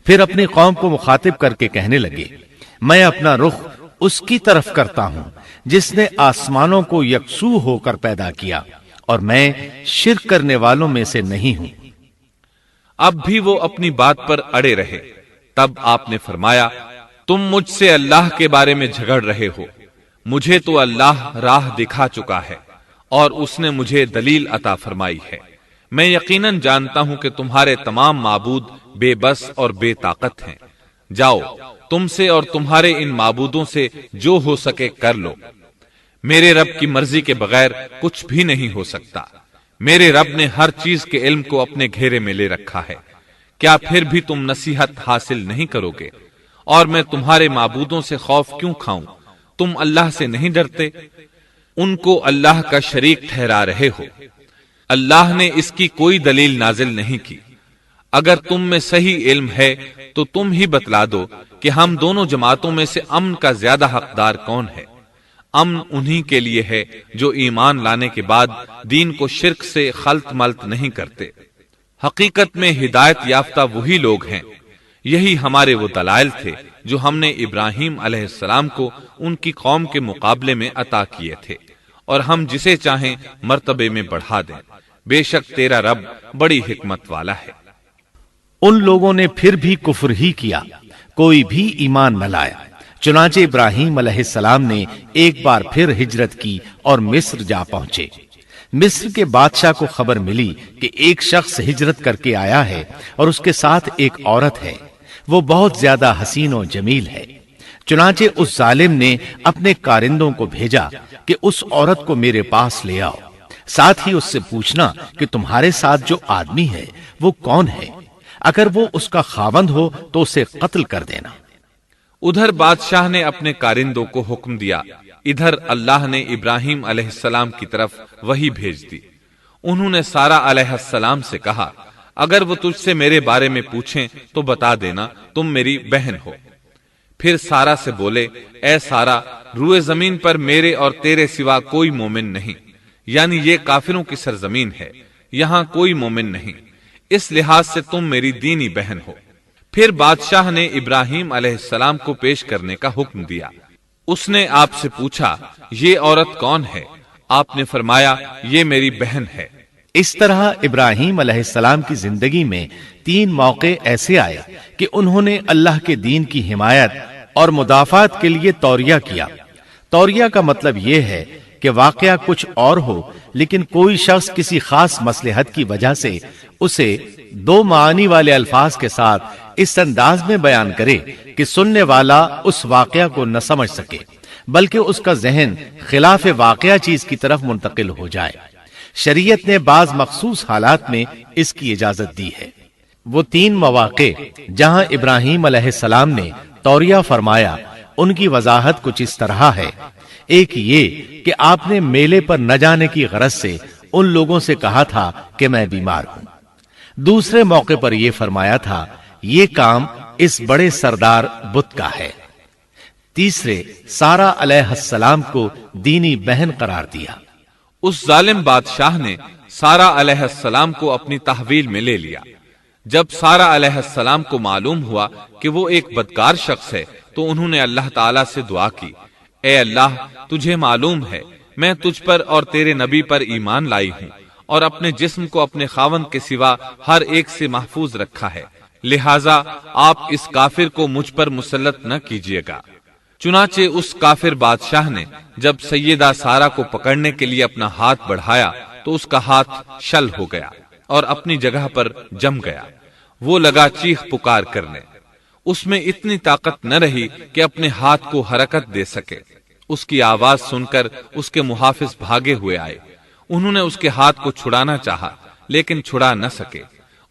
پھر اپنی قوم کو مخاطب کر کے کہنے لگے، میں اپنا رخ اس کی طرف کرتا ہوں جس نے آسمانوں کو یکسو ہو کر پیدا کیا، اور میں شرک کرنے والوں میں سے نہیں ہوں۔ اب بھی وہ اپنی بات پر اڑے رہے۔ تب آپ نے فرمایا، تم مجھ سے اللہ کے بارے میں جھگڑ رہے ہو، مجھے تو اللہ راہ دکھا چکا ہے اور اس نے مجھے دلیل عطا فرمائی ہے۔ میں یقیناً جانتا ہوں کہ تمہارے تمام معبود بے بس اور بے طاقت ہیں۔ جاؤ، تم سے اور تمہارے ان معبودوں سے جو ہو سکے کر لو، میرے رب کی مرضی کے بغیر کچھ بھی نہیں ہو سکتا۔ میرے رب نے ہر چیز کے علم کو اپنے گھیرے میں لے رکھا ہے، کیا پھر بھی تم نصیحت حاصل نہیں کرو گے؟ اور میں تمہارے معبودوں سے خوف کیوں کھاؤں؟ تم اللہ سے نہیں ڈرتے؟ ان کو اللہ کا شریک ٹھہرا رہے ہو۔ اللہ نے اس کی کوئی دلیل نازل نہیں کی۔ اگر تم میں صحیح علم ہے تو تم ہی بتلا دو کہ ہم دونوں جماعتوں میں سے امن کا زیادہ حقدار کون ہے؟ امن انہی کے لیے ہے جو ایمان لانے کے بعد دین کو شرک سے خلط ملط نہیں کرتے۔ حقیقت میں ہدایت یافتہ وہی لوگ ہیں۔ یہی ہمارے وہ دلائل تھے جو ہم نے ابراہیم علیہ السلام کو ان کی قوم کے مقابلے میں عطا کیے تھے، اور ہم جسے چاہیں مرتبے میں بڑھا دیں۔ بے شک تیرا رب بڑی حکمت والا ہے۔ ان لوگوں نے پھر بھی کفر ہی کیا، کوئی بھی ایمان نہ لایا۔ چنانچہ ابراہیم علیہ السلام نے ایک بار پھر ہجرت کی اور مصر جا پہنچے۔ مصر کے بادشاہ کو خبر ملی کہ ایک شخص ہجرت کر کے آیا ہے اور اس کے ساتھ ایک عورت ہے، وہ بہت زیادہ حسین و جمیل ہے۔ چنانچہ اس ظالم نے اپنے کارندوں کو بھیجا کہ اس عورت کو میرے پاس لے آؤ، ساتھ ہی اس سے پوچھنا کہ تمہارے ساتھ جو آدمی ہے وہ کون ہے، اگر وہ اس کا خاوند ہو تو اسے قتل کر دینا۔ ادھر بادشاہ نے اپنے کارندوں کو حکم دیا، ادھر اللہ نے ابراہیم علیہ السلام کی طرف وحی بھیج دی۔ انہوں نے سارا علیہ السلام سے کہا، اگر وہ تجھ سے میرے بارے میں پوچھیں تو بتا دینا تم میری بہن ہو۔ پھر سارا سے بولے، اے سارا، روئے زمین پر میرے اور تیرے سوا کوئی مومن نہیں، یعنی یہ کافروں کی سرزمین ہے، یہاں کوئی مومن نہیں، اس لحاظ سے تم میری دینی بہن ہو۔ پھر بادشاہ نے ابراہیم علیہ السلام کو پیش کرنے کا حکم دیا۔ اس نے آپ سے پوچھا، یہ عورت کون ہے؟ آپ نے فرمایا، یہ میری بہن ہے۔ اس طرح ابراہیم علیہ السلام کی زندگی میں 3 موقع ایسے آئے کہ انہوں نے اللہ کے دین کی حمایت اور مدافعت کے لیے توریہ کیا۔ توریہ کا مطلب یہ ہے کہ واقعہ کچھ اور ہو لیکن کوئی شخص کسی خاص مصلحت کی وجہ سے اسے 2 معانی والے الفاظ کے ساتھ اس انداز میں بیان کرے کہ سننے والا اس واقعہ کو نہ سمجھ سکے بلکہ اس کا ذہن خلاف واقعہ چیز کی طرف منتقل ہو جائے۔ شریعت نے بعض مخصوص حالات میں اس کی اجازت دی ہے۔ وہ 3 مواقع جہاں ابراہیم علیہ السلام نے توریہ فرمایا، ان کی وضاحت کچھ اس طرح ہے۔ ایک یہ کہ آپ نے میلے پر نہ جانے کی غرض سے ان لوگوں سے کہا تھا کہ میں بیمار ہوں۔ دوسرے موقع پر یہ فرمایا تھا، یہ کام اس بڑے سردار بت کا ہے۔ تیسرے، سارا علیہ السلام کو دینی بہن قرار دیا۔ اس ظالم بادشاہ نے سارا علیہ السلام کو اپنی تحویل میں لے لیا۔ جب سارا علیہ السلام کو معلوم ہوا کہ وہ ایک بدکار شخص ہے تو انہوں نے اللہ تعالیٰ سے دعا کی، اے اللہ، تجھے معلوم ہے میں تجھ پر اور تیرے نبی پر ایمان لائی ہوں اور اپنے جسم کو اپنے خاوند کے سوا ہر ایک سے محفوظ رکھا ہے، لہٰذا آپ اس کافر کو مجھ پر مسلط نہ کیجیے گا۔ چنانچہ اس کافر بادشاہ نے جب سیدہ سارا کو پکڑنے کے لیے اپنا ہاتھ بڑھایا تو اس کا ہاتھ شل ہو گیا اور اپنی جگہ پر جم گیا۔ وہ لگا چیخ پکار کرنے، اس میں اتنی طاقت نہ رہی کہ اپنے ہاتھ کو حرکت دے سکے۔ اس کی آواز سن کر اس کے محافظ بھاگے ہوئے آئے، انہوں نے اس کے ہاتھ کو چھڑانا چاہا لیکن چھڑا نہ سکے۔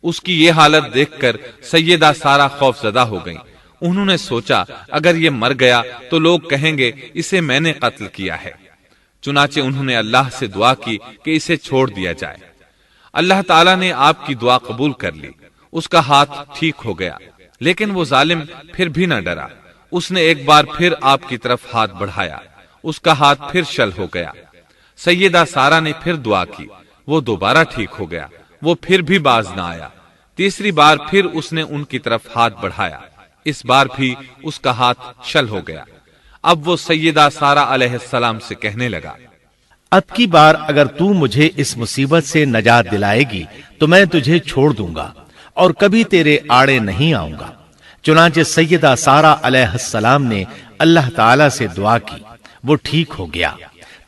اس کی یہ حالت دیکھ کر سیدہ سارا خوف زدہ ہو گئیں۔ انہوں نے سوچا اگر یہ مر گیا تو لوگ کہیں گے اسے میں نے قتل کیا ہے۔ چنانچہ انہوں نے اللہ سے دعا کی کہ اسے چھوڑ دیا جائے۔ اللہ تعالیٰ نے آپ کی دعا قبول کر لی، اس کا ہاتھ ٹھیک ہو گیا، لیکن وہ ظالم پھر بھی نہ ڈرا۔ اس نے ایک بار پھر آپ کی طرف ہاتھ بڑھایا، اس کا ہاتھ پھر شل ہو گیا۔ سیدہ سارا نے پھر دعا کی، وہ دوبارہ ٹھیک ہو گیا، وہ پھر بھی باز نہ آیا۔ تیسری بار پھر اس نے ان کی طرف ہاتھ بڑھایا، اس بار بھی اس کا ہاتھ شل ہو گیا۔ اب وہ سیدہ سارا علیہ السلام سے کہنے لگا، اب کی بار اگر تو مجھے اس مصیبت سے نجات دلائے گی تو میں تجھے چھوڑ دوں گا اور کبھی تیرے آڑے نہیں آؤں گا۔ چنانچہ سیدہ سارا علیہ السلام نے اللہ تعالی سے دعا کی، وہ ٹھیک ہو گیا۔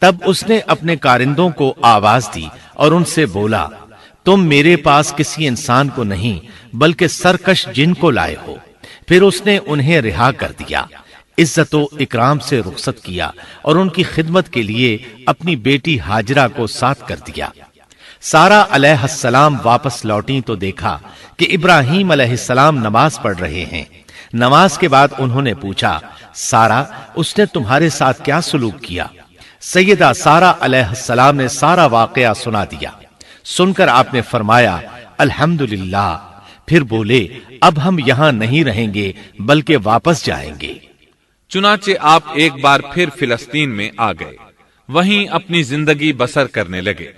تب اس نے اپنے کارندوں کو آواز دی اور ان سے بولا، تم میرے پاس کسی انسان کو نہیں بلکہ سرکش جن کو لائے ہو۔ پھر اس نے انہیں رہا کر دیا، عزت و اکرام سے رخصت کیا اور ان کی خدمت کے لیے اپنی بیٹی ہاجرہ کو ساتھ کر دیا۔ سارا علیہ السلام واپس لوٹیں تو دیکھا کہ ابراہیم علیہ السلام نماز پڑھ رہے ہیں۔ نماز کے بعد انہوں نے پوچھا، سارا، اس نے تمہارے ساتھ کیا سلوک کیا؟ سیدہ سارا علیہ السلام نے سارا واقعہ سنا دیا۔ سن کر آپ نے فرمایا، الحمدللہ۔ پھر بولے، اب ہم یہاں نہیں رہیں گے بلکہ واپس جائیں گے۔ چنانچہ آپ ایک بار پھر فلسطین میں آ گئے، وہیں اپنی زندگی بسر کرنے لگے۔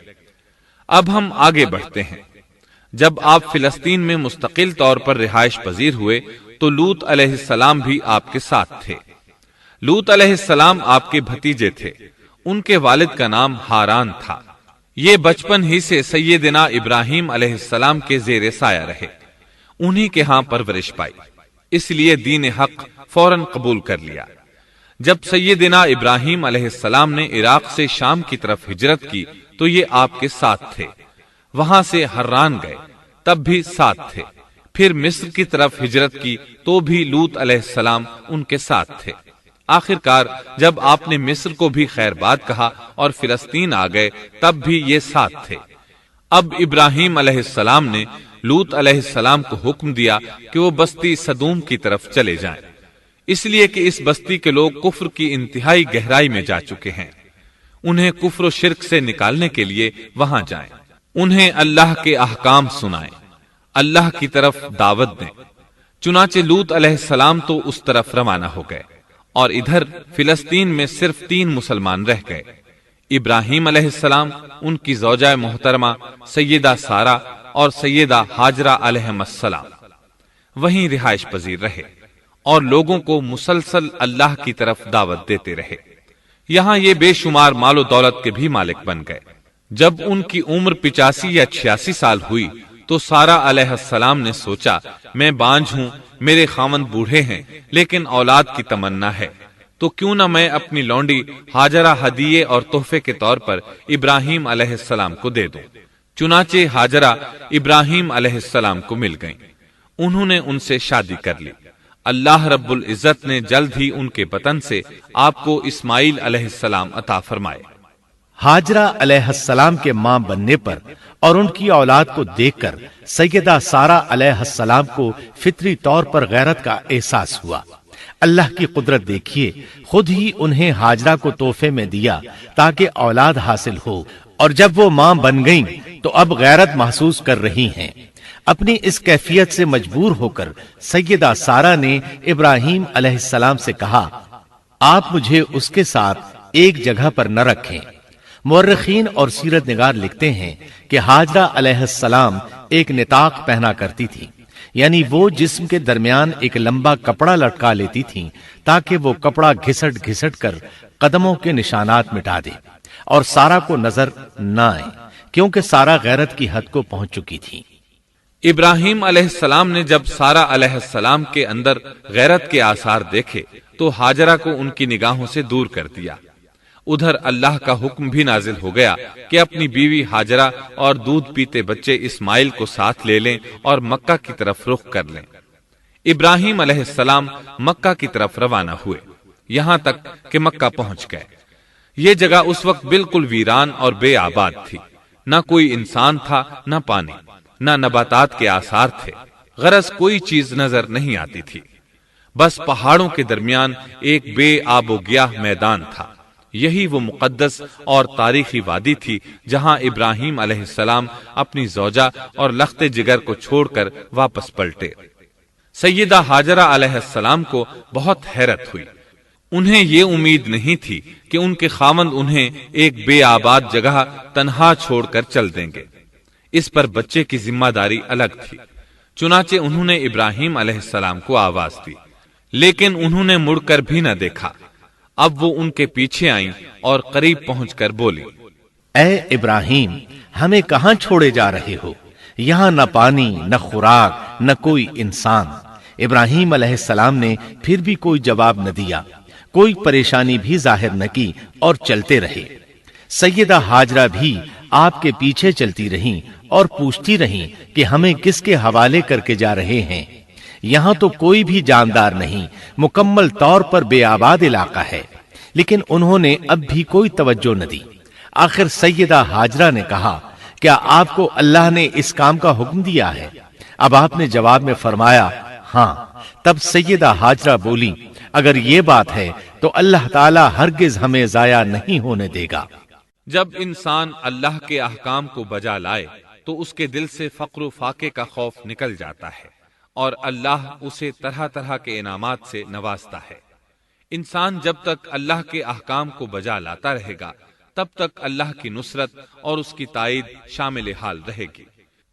اب ہم آگے بڑھتے ہیں۔ جب آپ فلسطین میں مستقل طور پر رہائش پذیر ہوئے تو لوط علیہ السلام بھی آپ کے ساتھ تھے۔ لوط علیہ السلام آپ کے بھتیجے تھے، ان کے والد کا نام ہاران تھا۔ یہ بچپن ہی سے سیدنا ابراہیم علیہ السلام کے زیر سایہ رہے، انہی کے ہاں پرورش پائی، اس لیے دین حق فوراً قبول کر لیا۔ جب سیدنا ابراہیم علیہ السلام نے عراق سے شام کی طرف ہجرت کی تو یہ آپ کے ساتھ تھے، وہاں سے حران گئے تب بھی ساتھ تھے، پھر مصر کی طرف ہجرت کی تو بھی لوط علیہ السلام ان کے ساتھ تھے۔ آخر کار جب آپ نے مصر کو بھی خیر بات کہا اور فلسطین آ گئے تب بھی یہ ساتھ تھے۔ اب ابراہیم علیہ السلام نے لوط علیہ السلام کو حکم دیا کہ وہ بستی سدوم کی طرف چلے جائیں، اس لیے کہ اس بستی کے لوگ کفر کی انتہائی گہرائی میں جا چکے ہیں، انہیں کفر و شرک سے نکالنے کے لیے وہاں جائیں، انہیں اللہ کے احکام سنائیں، اللہ کی طرف دعوت دیں۔ چنانچہ لوط علیہ السلام تو اس طرف روانہ ہو گئے اور ادھر فلسطین میں صرف 3 مسلمان رہ گئے، ابراہیم علیہ السلام، ان کی زوجہ محترمہ سیدہ سارہ اور سیدہ ہاجرہ علیہم السلام وہیں رہائش پذیر رہے اور لوگوں کو مسلسل اللہ کی طرف دعوت دیتے رہے، یہاں یہ بے شمار مال و دولت کے بھی مالک بن گئے۔ جب ان کی عمر 85 یا 86 سال ہوئی تو سارہ علیہ السلام نے سوچا، میں بانجھ ہوں، میرے خاوند بوڑھے ہیں لیکن اولاد کی تمنا ہے، تو کیوں نہ میں اپنی لونڈی ہاجرہ ہدیے اور تحفے کے طور پر ابراہیم علیہ السلام کو دے دوں۔ چنانچہ ہاجرہ ابراہیم علیہ السلام کو مل گئیں، انہوں نے ان سے شادی کر لی۔ اللہ رب العزت نے جلد ہی ان کے بطن سے آپ کو اسماعیل علیہ السلام عطا فرمائے۔ ہاجرہ علیہ السلام کے ماں بننے پر اور ان کی اولاد کو دیکھ کر سیدہ سارہ علیہ السلام کو فطری طور پر غیرت کا احساس ہوا۔ اللہ کی قدرت دیکھیے، خود ہی انہیں ہاجرہ کو تحفے میں دیا تاکہ اولاد حاصل ہو، اور جب وہ ماں بن گئیں تو اب غیرت محسوس کر رہی ہیں۔ اپنی اس کیفیت سے مجبور ہو کر سیدہ سارہ نے ابراہیم علیہ السلام سے کہا، آپ مجھے اس کے ساتھ ایک جگہ پر نہ رکھیں۔ مورخین اور سیرت نگار لکھتے ہیں کہ ہاجرہ علیہ السلام ایک نطاق پہنا کرتی تھی، یعنی وہ جسم کے درمیان ایک لمبا کپڑا لٹکا لیتی تھیں تاکہ وہ کپڑا گھسٹ گھسٹ کر قدموں کے نشانات مٹا دے اور سارہ کو نظر نہ آئے، کیونکہ سارہ غیرت کی حد کو پہنچ چکی تھی۔ ابراہیم علیہ السلام نے جب سارہ علیہ السلام کے اندر غیرت کے آثار دیکھے تو ہاجرہ کو ان کی نگاہوں سے دور کر دیا۔ ادھر اللہ کا حکم بھی نازل ہو گیا کہ اپنی بیوی ہاجرہ اور دودھ پیتے بچے اسماعیل کو ساتھ لے لیں اور مکہ کی طرف رخ کر لیں۔ ابراہیم علیہ السلام مکہ کی طرف روانہ ہوئے، یہاں تک کہ مکہ پہنچ گئے۔ یہ جگہ اس وقت بالکل ویران اور بے آباد تھی، نہ کوئی انسان تھا، نہ پانی، نہ نباتات کے آثار تھے، غرض کوئی چیز نظر نہیں آتی تھی، بس پہاڑوں کے درمیان ایک بے آب و گیاہ میدان تھا۔ یہی وہ مقدس اور تاریخی وادی تھی جہاں ابراہیم علیہ السلام اپنی زوجہ اور لخت جگر کو چھوڑ کر واپس پلٹے۔ سیدہ ہاجرہ علیہ السلام کو بہت حیرت ہوئی، انہیں یہ امید نہیں تھی کہ ان کے خاوند انہیں ایک بے آباد جگہ تنہا چھوڑ کر چل دیں گے، اس پر بچے کی ذمہ داری الگ تھی۔ چنانچہ انہوں نے ابراہیم علیہ السلام کو آواز دی، لیکن انہوں نے مڑ کر بھی نہ دیکھا۔ اب وہ ان کے پیچھے آئیں اور قریب پہنچ کر بولی، اے ابراہیم، ہمیں کہاں چھوڑے جا رہے ہو؟ یہاں نہ پانی، نہ خوراک، نہ کوئی انسان۔ ابراہیم علیہ السلام نے پھر بھی کوئی جواب نہ دیا، کوئی پریشانی بھی ظاہر نہ کی اور چلتے رہے۔ سیدہ ہاجرہ بھی آپ کے پیچھے چلتی رہیں اور پوچھتی رہیں کہ ہمیں کس کے حوالے کر کے جا رہے ہیں؟ یہاں تو کوئی بھی جاندار نہیں، مکمل طور پر بے آباد علاقہ ہے، لیکن انہوں نے اب بھی کوئی توجہ نہ دی۔ آخر سیدہ ہاجرہ نے کہا، کیا آپ کو اللہ نے اس کام کا حکم دیا ہے؟ اب آپ نے جواب میں فرمایا، ہاں۔ تب سیدہ ہاجرہ بولی، اگر یہ بات ہے تو اللہ تعالی ہرگز ہمیں ضائع نہیں ہونے دے گا۔ جب انسان اللہ کے احکام کو بجا لائے تو اس کے دل سے فقر و فاقے کا خوف نکل جاتا ہے اور اللہ اسے طرح طرح کے انعامات سے نوازتا ہے۔ انسان جب تک اللہ کے احکام کو بجا لاتا رہے گا تب تک اللہ کی نصرت اور اس کی تائید شامل حال رہے گی۔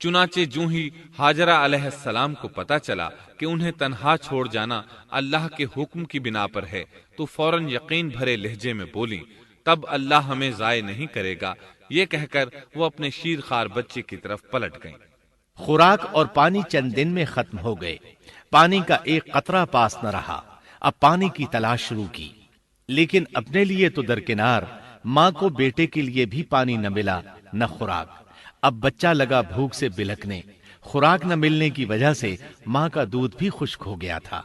چنانچہ جوں ہی ہاجرہ علیہ السلام کو پتا چلا کہ انہیں تنہا چھوڑ جانا اللہ کے حکم کی بنا پر ہے تو فوراً یقین بھرے لہجے میں بولی، تب اللہ ہمیں ضائع نہیں کرے گا۔ یہ کہہ کر وہ اپنے شیر خوار بچے کی طرف پلٹ گئیں۔ خوراک اور پانی چند دن میں ختم ہو گئے، پانی کا ایک قطرہ پاس نہ رہا۔ اب پانی کی تلاش شروع کی، لیکن اپنے لیے تو درکنار، ماں کو بیٹے کے لیے بھی پانی نہ ملا۔ نہ خوراک۔ اب بچہ لگا بھوک سے بلکنے، خوراک نہ ملنے کی وجہ سے ماں کا دودھ بھی خشک ہو گیا تھا۔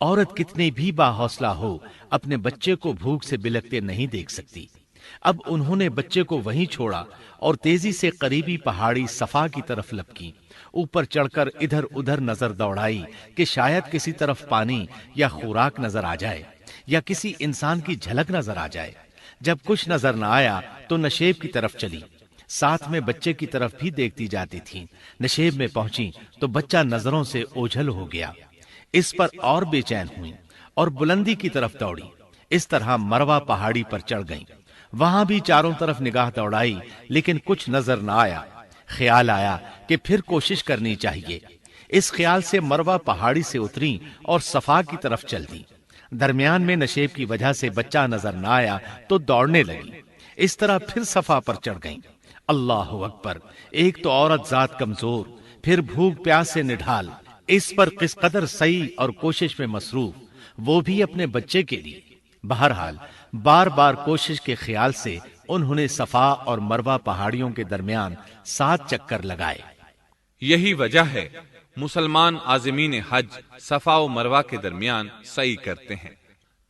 عورت کتنی بھی باحوصلہ ہو اپنے بچے کو بھوک سے بلکتے نہیں دیکھ سکتی۔ اب انہوں نے بچے کو وہیں چھوڑا اور تیزی سے قریبی پہاڑی صفا کی طرف لپکی، اوپر چڑھ کر ادھر ادھر نظر دوڑائی کہ شاید کسی طرف پانی یا خوراک نظر آ جائے یا کسی انسان کی جھلک نظر آ جائے۔ جب کچھ نظر نہ آیا تو نشیب کی طرف چلی، ساتھ میں بچے کی طرف بھی دیکھتی جاتی تھی۔ نشیب میں پہنچی تو بچہ نظروں سے اوجھل ہو گیا۔ اس پر اور بے چین ہوئی اور بلندی کی طرف دوڑی۔ اس طرح مروہ پہاڑی پر چڑھ گئیں۔ وہاں بھی چاروں طرف نگاہ دوڑائی لیکن کچھ نظر نہ آیا۔ خیال آیا کہ پھر کوشش کرنی چاہیے۔ اس خیال سے مروہ پہاڑی سے اتری اور صفا کی طرف چل دی۔ درمیان میں نشیب کی وجہ سے بچہ نظر نہ آیا تو دوڑنے لگی۔ اس طرح پھر صفا پر چڑھ گئیں۔ اللہ اکبر! ایک تو عورت ذات کمزور، پھر بھوک پیاس سے نڈھال، اس پر کس قدر سعی اور کوشش میں مصروف، وہ بھی اپنے بچے کے لیے۔ بہرحال بار بار کوشش کے خیال سے انہوں نے صفا اور مروہ پہاڑیوں کے درمیان 7 چکر لگائے۔ یہی وجہ ہے مسلمان عازمین حج صفا و مروہ کے درمیان سعی کرتے ہیں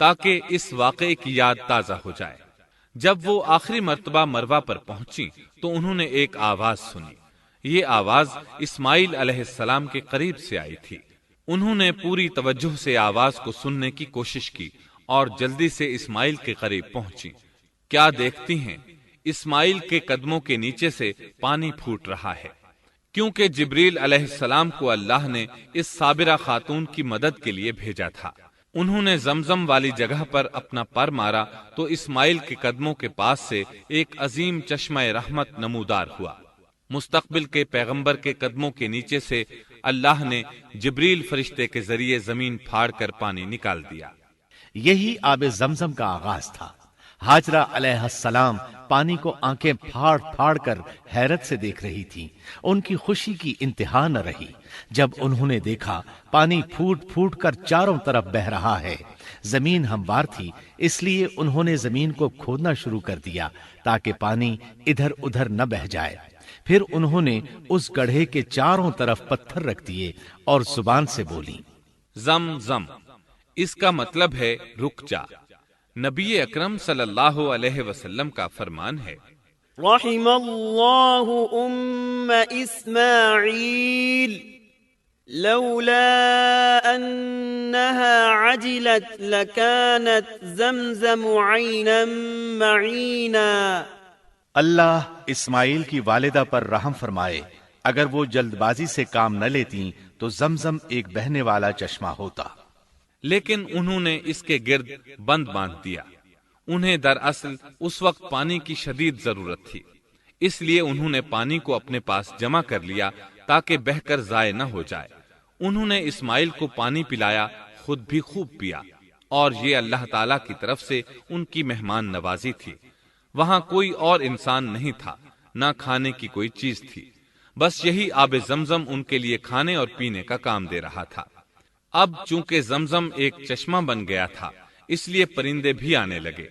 تاکہ اس واقعے کی یاد تازہ ہو جائے۔ جب وہ آخری مرتبہ مروہ پر پہنچی تو انہوں نے ایک آواز سنی۔ یہ آواز اسماعیل علیہ السلام کے قریب سے آئی تھی۔ انہوں نے پوری توجہ سے آواز کو سننے کی کوشش کی اور جلدی سے اسماعیل کے قریب پہنچی۔ کیا دیکھتی ہیں؟ اسماعیل کے قدموں کے نیچے سے پانی پھوٹ رہا ہے، کیونکہ جبریل علیہ السلام کو اللہ نے اس صابرہ خاتون کی مدد کے لیے بھیجا تھا۔ انہوں نے زمزم والی جگہ پر اپنا پر مارا تو اسماعیل کے قدموں کے پاس سے ایک عظیم چشمہ رحمت نمودار ہوا۔ مستقبل کے پیغمبر کے قدموں کے نیچے سے اللہ نے جبریل فرشتے کے ذریعے زمین پھاڑ کر پانی نکال دیا۔ یہی آب زمزم کا آغاز تھا۔ ہاجرہ علیہ السلام پانی کو آنکھیں پھاڑ پھاڑ کر حیرت سے دیکھ رہی تھی۔ ان کی خوشی کی انتہا نہ رہی جب انہوں نے دیکھا پانی پھوٹ پھوٹ کر چاروں طرف بہ رہا ہے۔ زمین ہموار تھی، اس لیے انہوں نے زمین کو کھودنا شروع کر دیا تاکہ پانی ادھر ادھر نہ بہ جائے۔ پھر انہوں نے اس گڑھے کے چاروں طرف پتھر رکھ دیے اور زبان سے بولی، زم زم۔ اس کا مطلب ہے رک جا۔ نبی اکرم صلی اللہ علیہ وسلم کا فرمان ہے، رحم اللہ اسماعیل لولا انها عجلت لكانت زمزم عینا معینا۔ اللہ اسماعیل کی والدہ پر رحم فرمائے، اگر وہ جلد بازی سے کام نہ لیتی تو زمزم ایک بہنے والا چشمہ ہوتا۔ لیکن انہوں نے اس کے گرد بند باندھ دیا۔ انہیں دراصل اس وقت پانی کی شدید ضرورت تھی، اس لیے انہوں نے پانی کو اپنے پاس جمع کر لیا تاکہ بہہ کر ضائع نہ ہو جائے۔ انہوں نے اسماعیل کو پانی پلایا، خود بھی خوب پیا، اور یہ اللہ تعالی کی طرف سے ان کی مہمان نوازی تھی۔ وہاں کوئی اور انسان نہیں تھا، نہ کھانے کی کوئی چیز تھی، بس یہی آب زمزم ان کے لیے کھانے اور پینے کا کام دے رہا تھا۔ اب چونکہ زمزم ایک چشمہ بن گیا تھا، اس لیے پرندے بھی آنے لگے۔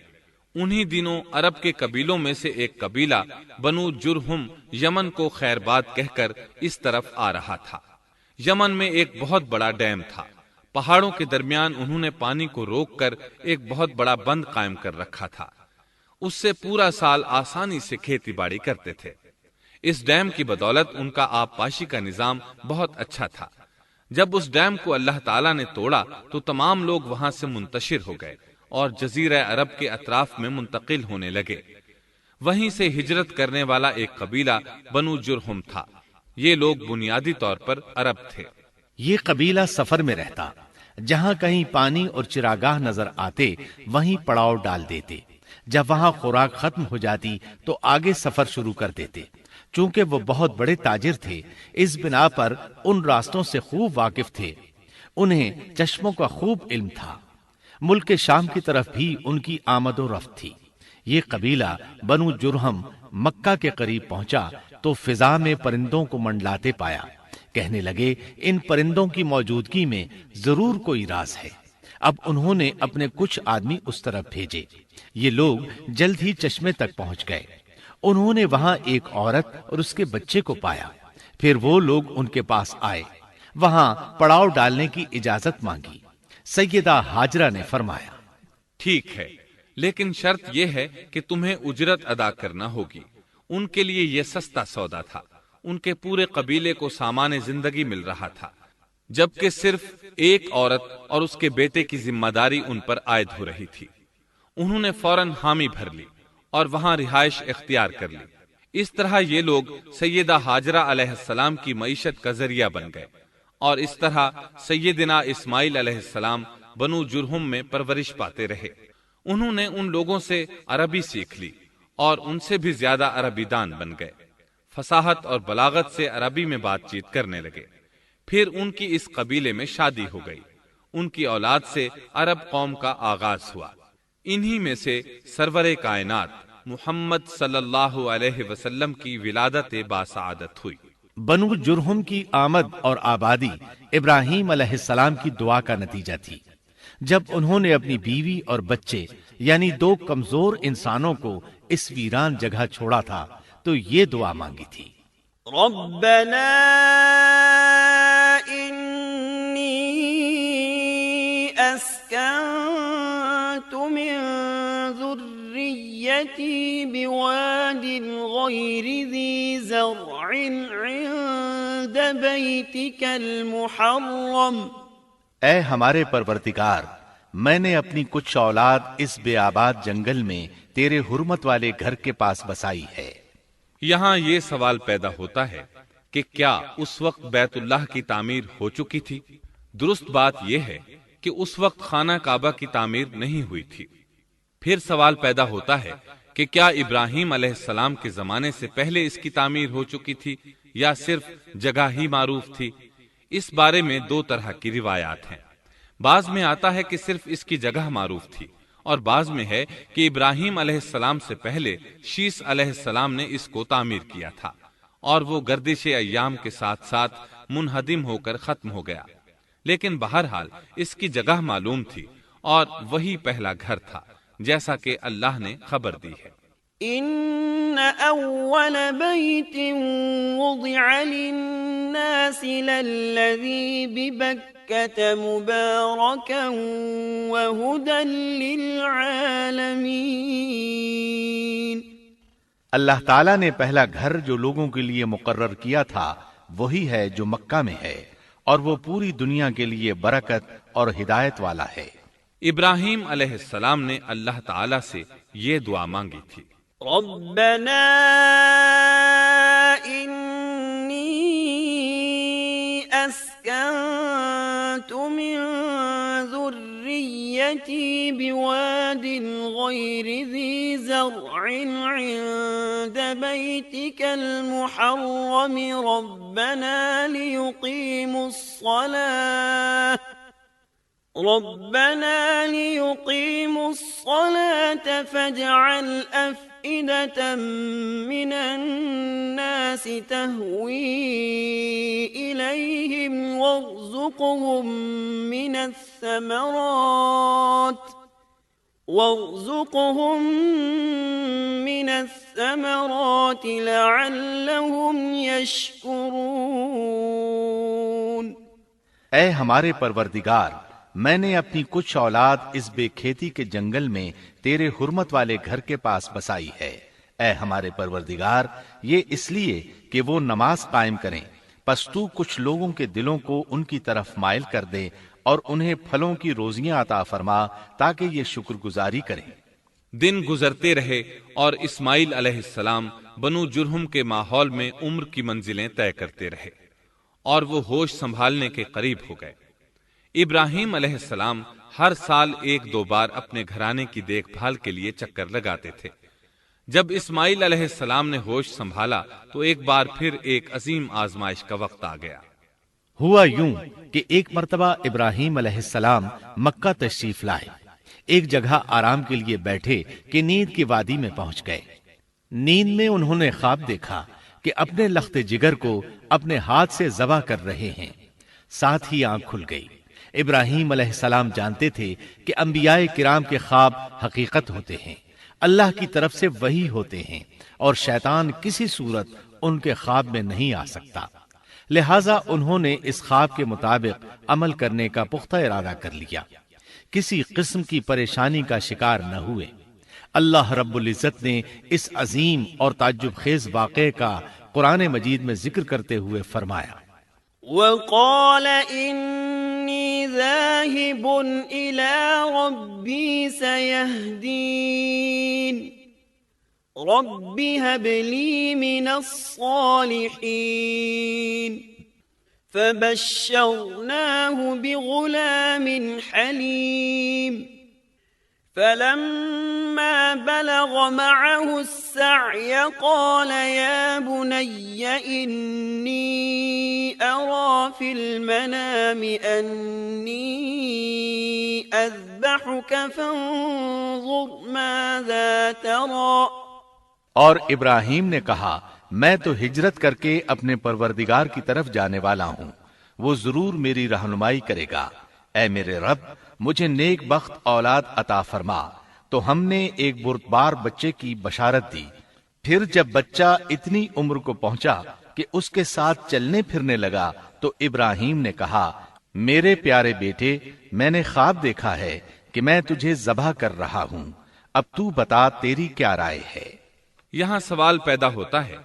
انہی دنوں عرب کے قبیلوں میں سے ایک قبیلہ بنو جرہم یمن کو خیر باد کہہ کر اس طرف آ رہا تھا۔ یمن میں ایک بہت بڑا ڈیم تھا۔ پہاڑوں کے درمیان انہوں نے پانی کو روک کر ایک بہت بڑا بند قائم کر رکھا تھا۔ اس سے پورا سال آسانی سے کھیتی باڑی کرتے تھے۔ اس ڈیم کی بدولت ان کا آب پاشی کا نظام بہت اچھا تھا۔ جب اس ڈیم کو اللہ تعالیٰ نے توڑا تو تمام لوگ وہاں سے منتشر ہو گئے اور جزیرہ عرب کے اطراف میں منتقل ہونے لگے۔ وہیں سے ہجرت کرنے والا ایک قبیلہ بنو جرہم تھا۔ یہ لوگ بنیادی طور پر عرب تھے۔ یہ قبیلہ سفر میں رہتا، جہاں کہیں پانی اور چراگاہ نظر آتے وہیں پڑاؤ ڈال دیتے۔ جب وہاں خوراک ختم ہو جاتی تو آگے سفر شروع کر دیتے۔ چونکہ وہ بہت بڑے تاجر تھے، اس بنا پر ان راستوں سے خوب واقف تھے۔ انہیں چشموں کا خوب علم تھا۔ ملک شام کی طرف بھی ان کی آمد و رفت تھی۔ یہ قبیلہ بنو جرہم مکہ کے قریب پہنچا تو فضا میں پرندوں کو منڈلاتے پایا۔ کہنے لگے ان پرندوں کی موجودگی میں ضرور کوئی راز ہے۔ اب انہوں نے اپنے کچھ آدمی اس طرف بھیجے۔ یہ لوگ جلد ہی چشمے تک پہنچ گئے۔ انہوں نے وہاں ایک عورت اور اس کے بچے کو پایا، پھر وہ لوگ ان کے پاس آئے، وہاں پڑاؤ ڈالنے کی اجازت مانگی۔ سیدہ ہاجرہ نے فرمایا، ٹھیک ہے، لیکن شرط یہ ہے کہ تمہیں اجرت ادا کرنا ہوگی۔ ان کے لیے یہ سستا سودا تھا، ان کے پورے قبیلے کو سامان زندگی مل رہا تھا، جبکہ صرف ایک عورت اور اس کے بیٹے کی ذمہ داری ان پر عائد ہو رہی تھی۔ انہوں نے فوراً حامی بھر لی اور وہاں رہائش اختیار کر لی۔ اس طرح یہ لوگ سیدہ ہاجرہ علیہ السلام کی معیشت کا ذریعہ بن گئے، اور اس طرح سیدنا اسماعیل علیہ السلام بنو جرہم میں پرورش پاتے رہے۔ انہوں نے ان لوگوں سے عربی سیکھ لی اور ان سے بھی زیادہ عربی دان بن گئے، فصاحت اور بلاغت سے عربی میں بات چیت کرنے لگے۔ پھر ان کی اس قبیلے میں شادی ہو گئی، ان کی اولاد سے عرب قوم کا آغاز ہوا۔ انہی میں سے سرور کائنات محمد صلی اللہ علیہ وسلم کی ولادت باسعادت ہوئی۔ بنو جرہم کی آمد اور آبادی ابراہیم علیہ السلام کی دعا کا نتیجہ تھی۔ جب انہوں نے اپنی بیوی اور بچے یعنی دو کمزور انسانوں کو اس ویران جگہ چھوڑا تھا تو یہ دعا مانگی تھی، ربنا انی اسکنت من ذریتی بواد غیر ذی زرع عند بیتک المحرم۔ اے ہمارے پروردگار، میں نے اپنی کچھ اولاد اس بے آباد جنگل میں تیرے حرمت والے گھر کے پاس بسائی ہے۔ یہاں یہ سوال پیدا ہوتا ہے کہ کیا اس وقت بیت اللہ کی تعمیر ہو چکی تھی؟ درست بات یہ ہے کہ اس وقت خانہ کعبہ کی تعمیر نہیں ہوئی تھی۔ پھر سوال پیدا ہوتا ہے کہ کیا ابراہیم علیہ السلام کے زمانے سے پہلے اس کی تعمیر ہو چکی تھی یا صرف جگہ ہی معروف تھی؟ اس بارے میں دو طرح کی روایات ہیں۔ بعض میں آتا ہے کہ صرف اس کی جگہ معروف تھی، اور بعض میں ہے کہ ابراہیم علیہ السلام سے پہلے شیس علیہ السلام نے اس کو تعمیر کیا تھا، اور وہ گردش ایام کے ساتھ ساتھ منہدم ہو کر ختم ہو گیا۔ لیکن بہرحال اس کی جگہ معلوم تھی، اور وہی پہلا گھر تھا، جیسا کہ اللہ نے خبر دی ہے۔ ان اول بیت وضع للناس للذی ببکۃ مبارکا وہدی للعالمین۔ اللہ تعالیٰ نے پہلا گھر جو لوگوں کے لیے مقرر کیا تھا وہی ہے جو مکہ میں ہے، اور وہ پوری دنیا کے لیے برکت اور ہدایت والا ہے۔ ابراہیم علیہ السلام نے اللہ تعالیٰ سے یہ دعا مانگی تھی، ربنا انی اسکنت من ذریتی بواد غیر ذی زرع عند بیتک المحرم ربنا ليقيموا الصلاة فاجعل أفئدة من الناس تهوي إليهم وارزقهم من الثمرات لعلهم يشكرون۔ اے ہمارے پروردگار، میں نے اپنی کچھ اولاد اس بے کھیتی کے جنگل میں تیرے حرمت والے گھر کے پاس بسائی ہے۔ اے ہمارے پروردگار، یہ اس لیے کہ وہ نماز قائم کریں، پس تو کچھ لوگوں کے دلوں کو ان کی طرف مائل کر دے اور انہیں پھلوں کی روزیاں عطا فرما تاکہ یہ شکر گزاری کریں۔ دن گزرتے رہے اور اسماعیل علیہ السلام بنو جرہم کے ماحول میں عمر کی منزلیں طے کرتے رہے، اور وہ ہوش سنبھالنے کے قریب ہو گئے۔ ابراہیم علیہ السلام ہر سال ایک دو بار اپنے گھرانے کی دیکھ بھال کے لیے چکر لگاتے تھے۔ جب اسماعیل علیہ السلام نے ہوش سنبھالا تو ایک بار پھر ایک عظیم آزمائش کا وقت آ گیا۔ ہوا یوں کہ ایک مرتبہ ابراہیم علیہ السلام مکہ تشریف لائے، ایک جگہ آرام کے لیے بیٹھے کہ نیند کی وادی میں پہنچ گئے۔ نیند میں انہوں نے خواب دیکھا کہ اپنے لخت جگر کو اپنے ہاتھ سے ذبح کر رہے ہیں، ساتھ ہی آنکھ کھل گئی۔ ابراہیم علیہ السلام جانتے تھے کہ انبیاء کرام کے خواب حقیقت ہوتے ہیں۔ اللہ کی طرف سے وحی ہوتے ہیں اور شیطان کسی صورت ان کے خواب میں نہیں آ سکتا، لہذا انہوں نے اس خواب کے مطابق عمل کرنے کا پختہ ارادہ کر لیا، کسی قسم کی پریشانی کا شکار نہ ہوئے۔ اللہ رب العزت نے اس عظیم اور تعجب خیز واقعے کا قرآن مجید میں ذکر کرتے ہوئے فرمایا، وقال إني ذاهب إلى ربي سيهدين رب هب لي من الصالحين فبشرناه بغلام حليم فلما بلغ معه السعي قال يا بني إني أرى في المنام أني أذبحك فانظر ماذا ترى۔ اور ابراہیم نے کہا میں تو ہجرت کر کے اپنے پروردگار کی طرف جانے والا ہوں، وہ ضرور میری رہنمائی کرے گا۔ اے میرے رب، مجھے نیک بخت اولاد عطا فرما۔ تو ہم نے ایک بردبار بچے کی بشارت دی۔ پھر جب بچہ اتنی عمر کو پہنچا کہ اس کے ساتھ چلنے پھرنے لگا تو ابراہیم نے کہا میرے پیارے بیٹے، میں نے خواب دیکھا ہے کہ میں تجھے ذبح کر رہا ہوں، اب تو بتا تیری کیا رائے ہے؟ یہاں سوال پیدا ہوتا ہے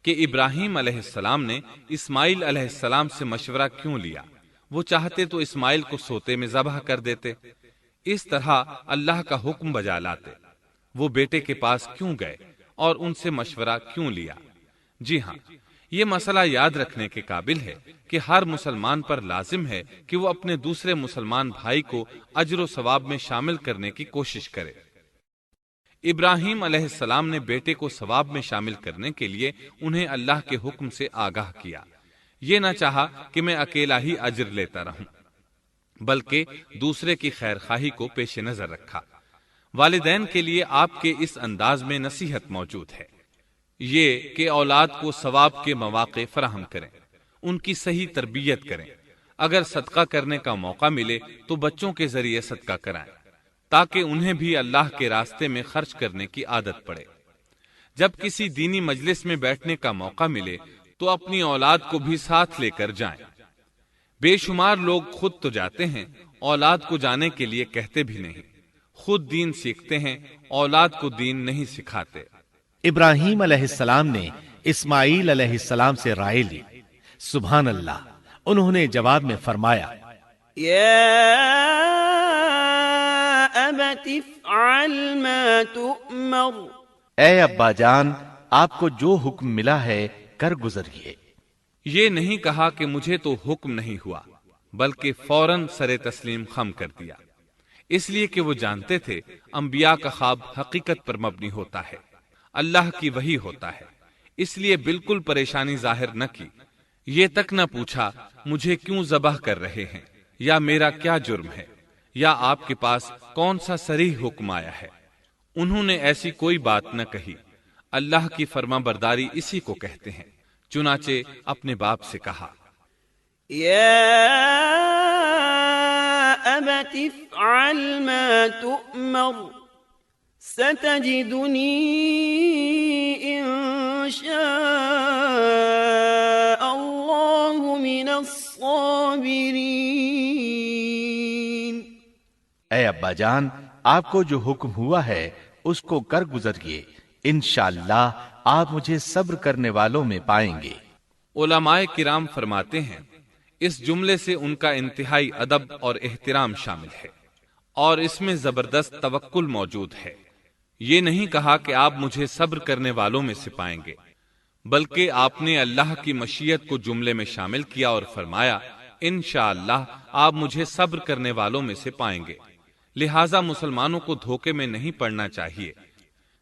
کہ ابراہیم علیہ السلام نے اسماعیل علیہ السلام سے مشورہ کیوں لیا؟ وہ چاہتے تو اسماعیل کو سوتے میں ذبح کر دیتے، اس طرح اللہ کا حکم بجا لاتے۔ وہ بیٹے کے پاس کیوں گئے اور ان سے مشورہ کیوں لیا؟ جی ہاں، یہ مسئلہ یاد رکھنے کے قابل ہے کہ ہر مسلمان پر لازم ہے کہ وہ اپنے دوسرے مسلمان بھائی کو اجر و ثواب میں شامل کرنے کی کوشش کرے۔ ابراہیم علیہ السلام نے بیٹے کو ثواب میں شامل کرنے کے لیے انہیں اللہ کے حکم سے آگاہ کیا۔ یہ نہ چاہا کہ میں اکیلا ہی اجر لیتا رہوں، بلکہ دوسرے کی خیر خواہی کو پیش نظر رکھا۔ والدین کے لیے آپ کے اس انداز میں نصیحت موجود ہے، یہ کہ اولاد کو ثواب کے مواقع فراہم کریں، ان کی صحیح تربیت کریں۔ اگر صدقہ کرنے کا موقع ملے تو بچوں کے ذریعے صدقہ کرائیں، تاکہ انہیں بھی اللہ کے راستے میں خرچ کرنے کی عادت پڑے۔ جب کسی دینی مجلس میں بیٹھنے کا موقع ملے تو اپنی اولاد کو بھی ساتھ لے کر جائیں۔ بے شمار لوگ خود تو جاتے ہیں، اولاد کو جانے کے لیے کہتے بھی نہیں، خود دین سیکھتے ہیں، اولاد کو دین نہیں سکھاتے۔ ابراہیم علیہ السلام نے اسماعیل علیہ السلام سے رائے لی۔ سبحان اللہ، انہوں نے جواب میں فرمایا یا ابت افعل ما تؤمر، اے ابا جان، آپ کو جو حکم ملا ہے کر گزریے۔ یہ نہیں کہا کہ مجھے تو حکم نہیں ہوا، بلکہ فوراً سر تسلیم خم کر دیا، اس لیے کہ وہ جانتے تھے انبیاء کا خواب حقیقت پر مبنی ہوتا ہے، اللہ کی وحی ہوتا ہے، اس لیے بالکل پریشانی ظاہر نہ کی، یہ تک نہ پوچھا مجھے کیوں ذبح کر رہے ہیں، یا میرا کیا جرم ہے، یا آپ کے پاس کون سا صریح حکم آیا ہے۔ انہوں نے ایسی کوئی بات نہ کہی۔ اللہ کی فرما برداری اسی کو کہتے ہیں۔ چنانچہ اپنے باپ سے کہا یا ابت افعل ما تؤمر ستجدنی ان شاء اللہ من الصابرین۔ اے ابا جان، آپ کو جو حکم ہوا ہے اس کو کر گزریے، انشاءاللہ آپ مجھے صبر کرنے والوں میں پائیں گے۔ علماء کرام فرماتے ہیں اس جملے سے ان کا انتہائی ادب اور احترام شامل ہے، اور اس میں زبردست توکل موجود ہے۔ یہ نہیں کہا کہ آپ مجھے صبر کرنے والوں میں سے پائیں گے، بلکہ آپ نے اللہ کی مشیت کو جملے میں شامل کیا اور فرمایا انشاءاللہ آپ مجھے صبر کرنے والوں میں سے پائیں گے۔ لہٰذا مسلمانوں کو دھوکے میں نہیں پڑنا چاہیے۔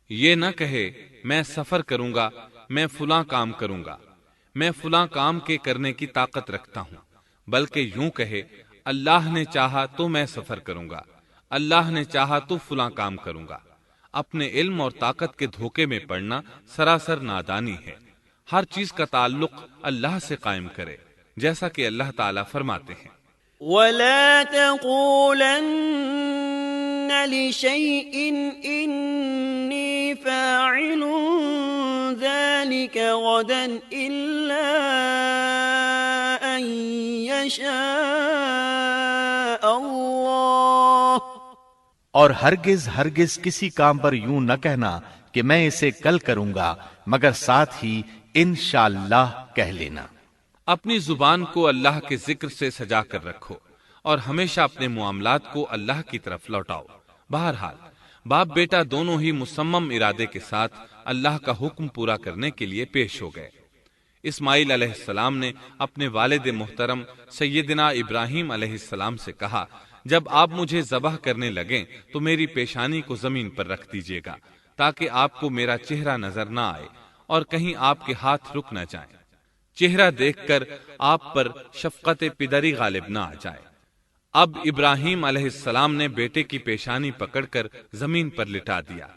یہ نہ کہے میں سفر کروں گا، میں فلاں کام کروں گا، میں فلاں کام کے کرنے کی طاقت رکھتا ہوں، بلکہ یوں کہے اللہ نے چاہا تو میں سفر کروں گا، اللہ نے چاہا تو فلاں کام کروں گا۔ اپنے علم اور طاقت کے دھوکے میں پڑنا سراسر نادانی ہے۔ ہر چیز کا تعلق اللہ سے قائم کرے، جیسا کہ اللہ تعالیٰ فرماتے ہیں ولا تقولن لشيء إني فاعل ذلك غدا إلا أن يشاء الله اور ہرگز ہرگز کسی کام پر یوں نہ کہنا کہ میں اسے کل کروں گا مگر ساتھ ہی انشاءاللہ کہہ لینا۔ اپنی زبان کو اللہ کے ذکر سے سجا کر رکھو اور ہمیشہ اپنے معاملات کو اللہ کی طرف لوٹاؤ۔ بہرحال باپ بیٹا دونوں ہی مصمم ارادے کے ساتھ اللہ کا حکم پورا کرنے کے لیے پیش ہو گئے۔ اسماعیل علیہ السلام نے اپنے والد محترم سیدنا ابراہیم علیہ السلام سے کہا، جب آپ مجھے ذبح کرنے لگیں تو میری پیشانی کو زمین پر رکھ دیجیے گا تاکہ آپ کو میرا چہرہ نظر نہ آئے اور کہیں آپ کے ہاتھ رک نہ جائیں، چہرہ دیکھ کر آپ پر شفقت پدری غالب نہ آ جائے۔ اب ابراہیم علیہ السلام نے بیٹے کی پیشانی پکڑ کر زمین پر لٹا دیا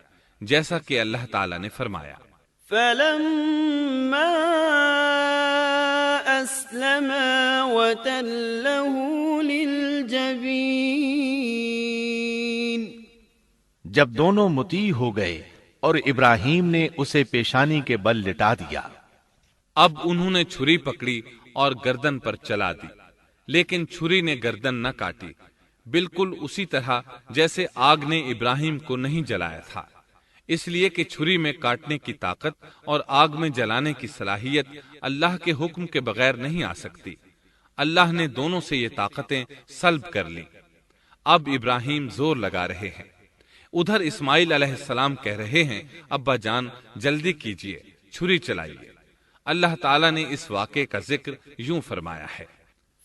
جیسا کہ اللہ تعالی نے فرمایا۔ فلما أسلما وتله للجبين جب دونوں مطیع ہو گئے اور ابراہیم نے اسے پیشانی کے بل لٹا دیا، اب انہوں نے چھری پکڑی اور گردن پر چلا دی، لیکن چھری نے گردن نہ کاٹی، بالکل اسی طرح جیسے آگ نے ابراہیم کو نہیں جلایا تھا، اس لیے کہ چھری میں کاٹنے کی طاقت اور آگ میں جلانے کی صلاحیت اللہ کے حکم کے بغیر نہیں آ سکتی۔ اللہ نے دونوں سے یہ طاقتیں سلب کر لیں۔ اب ابراہیم زور لگا رہے ہیں، ادھر اسماعیل علیہ السلام کہہ رہے ہیں، ابا جان جلدی کیجئے، چھری چلائیے۔ اللہ تعالیٰ نے اس واقعے کا ذکر یوں فرمایا ہے،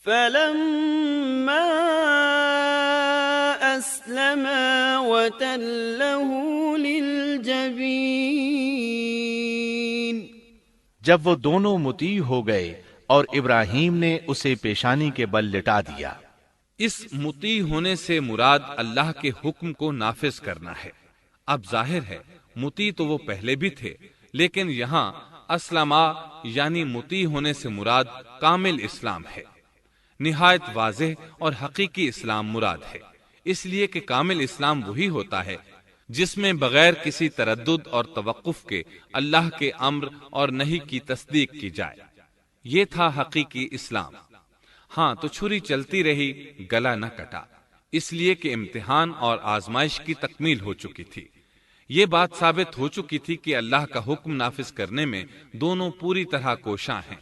فلما أسلما وتله للجبين جب وہ دونوں مطیع ہو گئے اور ابراہیم نے اسے پیشانی کے بل لٹا دیا۔ اس مطیع ہونے سے مراد اللہ کے حکم کو نافذ کرنا ہے۔ اب ظاہر ہے مطیع تو وہ پہلے بھی تھے، لیکن یہاں اسلما یعنی مطیع ہونے سے مراد کامل اسلام ہے۔ نہایت واضح اور حقیقی اسلام مراد ہے، اس لیے کہ کامل اسلام وہی ہوتا ہے جس میں بغیر کسی تردد اور توقف کے اللہ کے امر اور نہی کی تصدیق کی جائے۔ یہ تھا حقیقی اسلام۔ ہاں تو چھری چلتی رہی، گلا نہ کٹا، اس لیے کہ امتحان اور آزمائش کی تکمیل ہو چکی تھی۔ یہ بات ثابت ہو چکی تھی کہ اللہ کا حکم نافذ کرنے میں دونوں پوری طرح کوشاں ہیں۔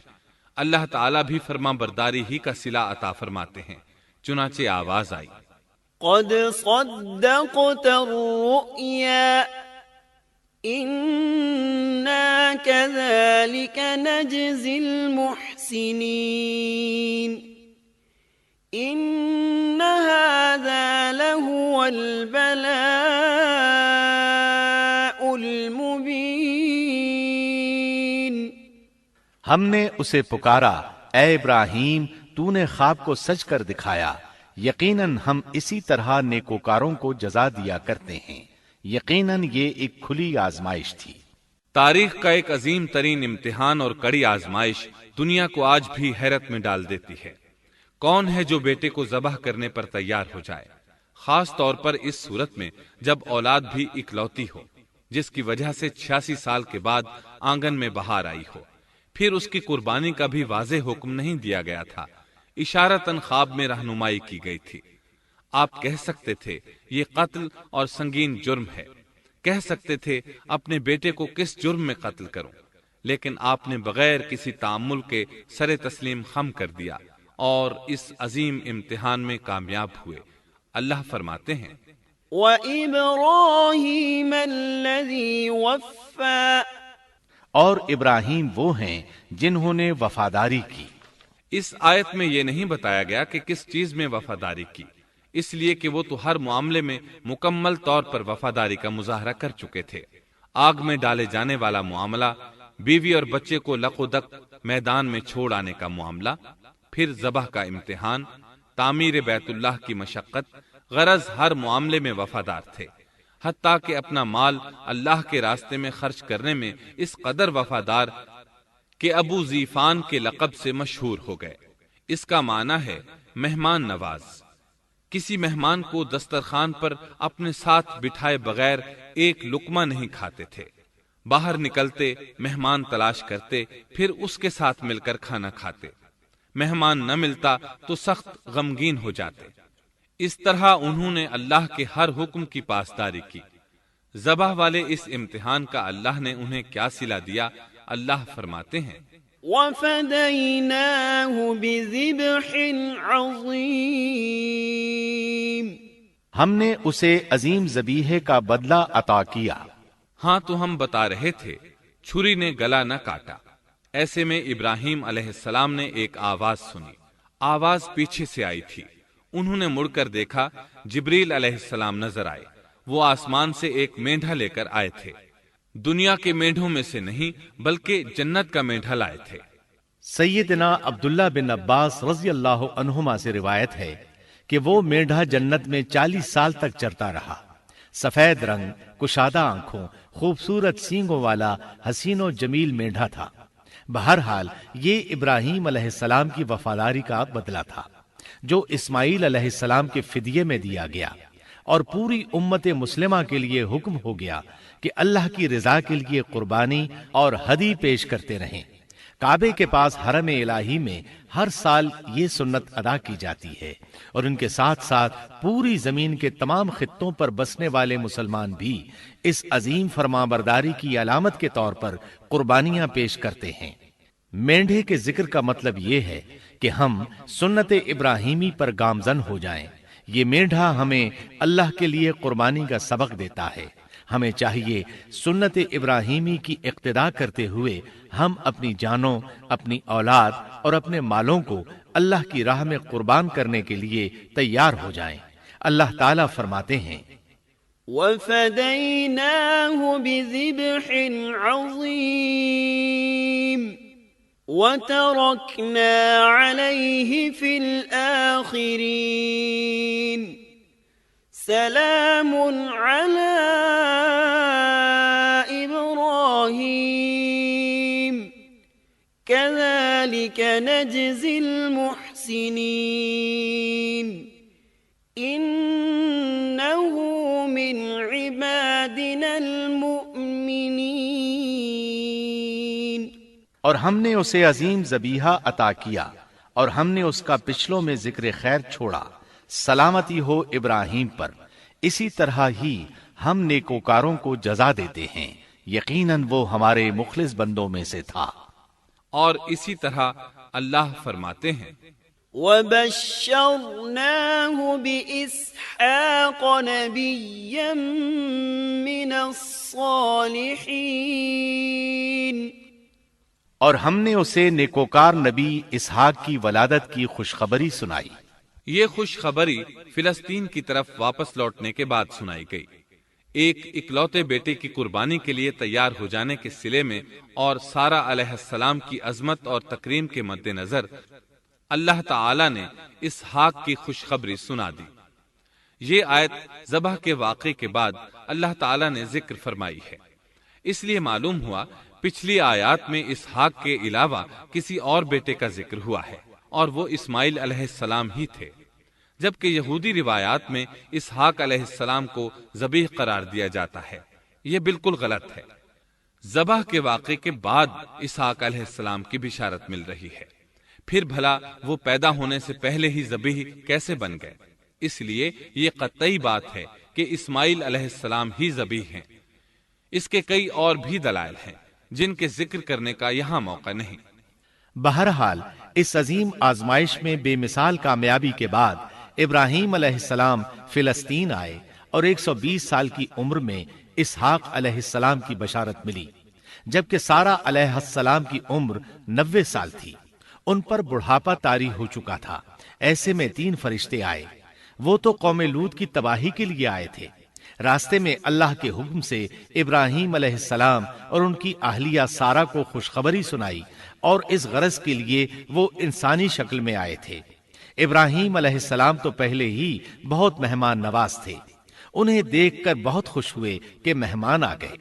اللہ تعالیٰ بھی فرما برداری ہی کا صلہ عطا فرماتے ہیں۔ چنانچہ آواز آئی، قد صدقت الرؤيا إنا كذلك نجزي المحسنين إن هذا لهو البلاء المبين ہم نے اسے پکارا، اے ابراہیم تو نے خواب کو سچ کر دکھایا، یقیناً ہم اسی طرح نیکوکاروں کو جزا دیا کرتے ہیں۔ یقیناً یہ ایک کھلی آزمائش تھی۔ تاریخ کا ایک عظیم ترین امتحان اور کڑی آزمائش دنیا کو آج بھی حیرت میں ڈال دیتی ہے۔ کون ہے جو بیٹے کو ذبح کرنے پر تیار ہو جائے، خاص طور پر اس صورت میں جب اولاد بھی اکلوتی ہو، جس کی وجہ سے 86 سال کے بعد آنگن میں بہار آئی ہو۔ پھر اس کی قربانی کا بھی واضح حکم نہیں دیا گیا تھا، اشارتاً خواب میں رہنمائی کی گئی تھی۔ آپ کہہ سکتے تھے یہ قتل اور سنگین جرم ہے، کہہ سکتے تھے اپنے بیٹے کو کس جرم میں قتل کروں، لیکن آپ نے بغیر کسی تعامل کے سر تسلیم خم کر دیا اور اس عظیم امتحان میں کامیاب ہوئے۔ اللہ فرماتے ہیں، وَإِبْرَاهِيمَ الَّذِي وَفَّى اور ابراہیم وہ ہیں جنہوں نے وفاداری کی۔ اس آیت میں یہ نہیں بتایا گیا کہ کس چیز میں وفاداری کی، اس لیے کہ وہ تو ہر معاملے میں مکمل طور پر وفاداری کا مظاہرہ کر چکے تھے۔ آگ میں ڈالے جانے والا معاملہ، بیوی اور بچے کو لق و دق میدان میں چھوڑ آنے کا معاملہ، پھر ذبح کا امتحان، تعمیر بیت اللہ کی مشقت، غرض ہر معاملے میں وفادار تھے، حتیٰ کہ اپنا مال اللہ کے راستے میں خرچ کرنے میں اس قدر وفادار کہ ابو زیفان کے لقب سے مشہور ہو گئے۔ اس کا معنی ہے مہمان نواز۔ کسی مہمان کو دسترخوان پر اپنے ساتھ بٹھائے بغیر ایک لقمہ نہیں کھاتے تھے۔ باہر نکلتے مہمان تلاش کرتے، پھر اس کے ساتھ مل کر کھانا کھاتے۔ مہمان نہ ملتا تو سخت غمگین ہو جاتے۔ اس طرح انہوں نے اللہ کے ہر حکم کی پاسداری کی۔ ذبح والے اس امتحان کا اللہ نے انہیں کیا صلہ دیا؟ اللہ فرماتے ہیں وَفَدَيْنَاهُ بِذِبْحٍ عَظِيمٍ، ہم نے اسے عظیم ذبیحے کا بدلہ عطا کیا۔ ہاں تو ہم بتا رہے تھے، چھری نے گلا نہ کاٹا۔ ایسے میں ابراہیم علیہ السلام نے ایک آواز سنی۔ آواز پیچھے سے آئی تھی۔ انہوں نے مڑ کر دیکھا، جبریل علیہ السلام نظر آئے۔ وہ آسمان سے ایک مینڈھا لے کر آئے تھے۔ دنیا کے مینڈھوں میں سے نہیں بلکہ جنت کا مینڈھا لائے تھے۔ سیدنا عبداللہ بن عباس رضی اللہ عنہما سے روایت ہے کہ وہ مینڈھا جنت میں 40 سال تک چرتا رہا۔ سفید رنگ، کشادہ آنکھوں، خوبصورت سینگوں والا حسین و جمیل مینڈھا تھا۔ بہرحال یہ ابراہیم علیہ السلام کی وفاداری کا بدلہ تھا جو اسماعیل علیہ السلام کے فدیے میں دیا گیا، اور پوری امت مسلمہ کے لیے حکم ہو گیا کہ اللہ کی رضا کے لیے قربانی اور ہدی پیش کرتے رہیں۔ کعبے کے پاس حرم الہی میں ہر سال یہ سنت ادا کی جاتی ہے، اور ان کے ساتھ ساتھ پوری زمین کے تمام خطوں پر بسنے والے مسلمان بھی اس عظیم فرمانبرداری کی علامت کے طور پر قربانیاں پیش کرتے ہیں۔ مینڈھے کے ذکر کا مطلب یہ ہے کہ ہم سنت ابراہیمی پر گامزن ہو جائیں۔ یہ مینڈھا ہمیں اللہ کے لیے قربانی کا سبق دیتا ہے۔ ہمیں چاہیے سنت ابراہیمی کی اقتدا کرتے ہوئے ہم اپنی جانوں، اپنی اولاد اور اپنے مالوں کو اللہ کی راہ میں قربان کرنے کے لیے تیار ہو جائیں۔ اللہ تعالیٰ فرماتے ہیں وَفَدَيْنَاهُ بِذِبْحٍ عَظِيمٍ وَتَرَكْنَا عَلَيْهِ فِي الْآخِرِينَ سلام على إبراهيم كذلك نجزي المحسنين إنه من عبادنا المؤمنين۔ اور ہم نے اسے عظیم ذبیحہ عطا کیا، اور ہم نے اس کا پچھلوں میں ذکر خیر چھوڑا۔ سلامتی ہو ابراہیم پر۔ اسی طرح ہی ہم نیکوکاروں کو جزا دیتے ہیں، یقیناً وہ ہمارے مخلص بندوں میں سے تھا۔ اور اسی طرح اللہ فرماتے ہیں وَبَشَّرْنَاهُ بِإِسْحَاقَ نَبِيًّا مِّنَ الصَّالِحِينَ، اور ہم نے اسے نیکوکار نبی اسحاق کی ولادت کی خوشخبری سنائی۔ یہ خوشخبری فلسطین کی طرف واپس لوٹنے کے بعد سنائی گئی۔ ایک اکلوتے بیٹے کی قربانی کے لیے تیار ہو جانے کے صلے میں اور سارہ علیہ السلام کی عظمت اور تکریم کے مد نظر اللہ تعالی نے اسحاق کی خوشخبری سنا دی۔ یہ آیت ذبح کے واقعے کے بعد اللہ تعالی نے ذکر فرمائی ہے، اس لیے معلوم ہوا پچھلی آیات میں اسحاق کے علاوہ کسی اور بیٹے کا ذکر ہوا ہے، اور وہ اسماعیل علیہ السلام ہی تھے، جبکہ یہودی روایات میں اسحاق علیہ السلام کو ذبیح قرار دیا جاتا ہے۔ یہ بالکل غلط ہے۔ ذبح کے واقعے کے بعد اسحاق علیہ السلام کی بشارت مل رہی ہے، پھر بھلا وہ پیدا ہونے سے پہلے ہی ذبیح کیسے بن گئے؟ اس لیے یہ قطعی بات ہے کہ اسماعیل علیہ السلام ہی ذبیح ہیں۔ اس کے کئی اور بھی دلائل ہیں جن کے ذکر کرنے کا یہاں موقع نہیں۔ بہرحال اس عظیم آزمائش میں بے مثال کامیابی کے بعد ابراہیم علیہ السلام فلسطین آئے، اور 120 سال کی عمر میں اسحاق علیہ السلام کی بشارت ملی، جبکہ سارہ علیہ السلام کی عمر 90 سال تھی۔ ان پر بڑھاپا طاری ہو چکا تھا۔ ایسے میں 3 فرشتے آئے۔ وہ تو قوم لوط کی تباہی کے لیے آئے تھے۔ راستے میں اللہ کے حکم سے ابراہیم علیہ السلام اور ان کی اہلیہ سارہ کو خوشخبری سنائی، اور اس غرض کے لیے وہ انسانی شکل میں آئے تھے۔ ابراہیم علیہ السلام تو پہلے ہی بہت مہمان نواز تھے۔ انہیں دیکھ کر بہت خوش ہوئے کہ مہمان آ گئے۔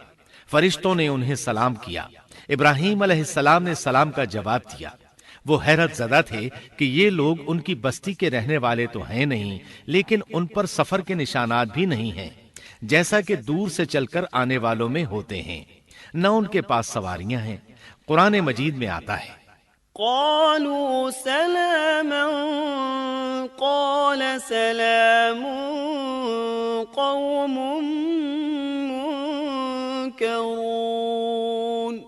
فرشتوں نے انہیں سلام کیا۔ ابراہیم علیہ السلام نے سلام کا جواب دیا۔ وہ حیرت زدہ تھے کہ یہ لوگ ان کی بستی کے رہنے والے تو ہیں نہیں، لیکن ان پر سفر کے نشانات بھی نہیں ہیں، جیسا کہ دور سے چل کر آنے والوں میں ہوتے ہیں، نہ ان کے پاس سواریاں ہیں۔ قرآن مجید میں آتا ہے قالوا سلاما قال سلام قوم منكرون۔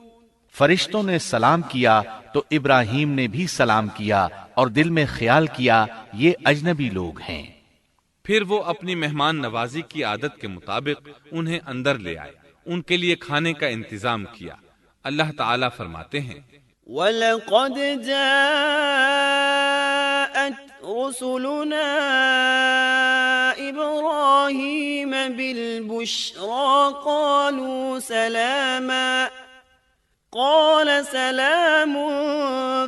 فرشتوں نے سلام کیا تو ابراہیم نے بھی سلام کیا اور دل میں خیال کیا یہ اجنبی لوگ ہیں۔ پھر وہ اپنی مہمان نوازی کی عادت کے مطابق انہیں اندر لے آئے، ان کے لیے کھانے کا انتظام کیا۔ اللہ تعالیٰ فرماتے ہیں وَلَقَدْ جَاءَتْ رُسُلُنَا إِبْرَاهِيمَ بِالْبُشْرَى قَالُوا سَلَامًا قَالَ سَلَامٌ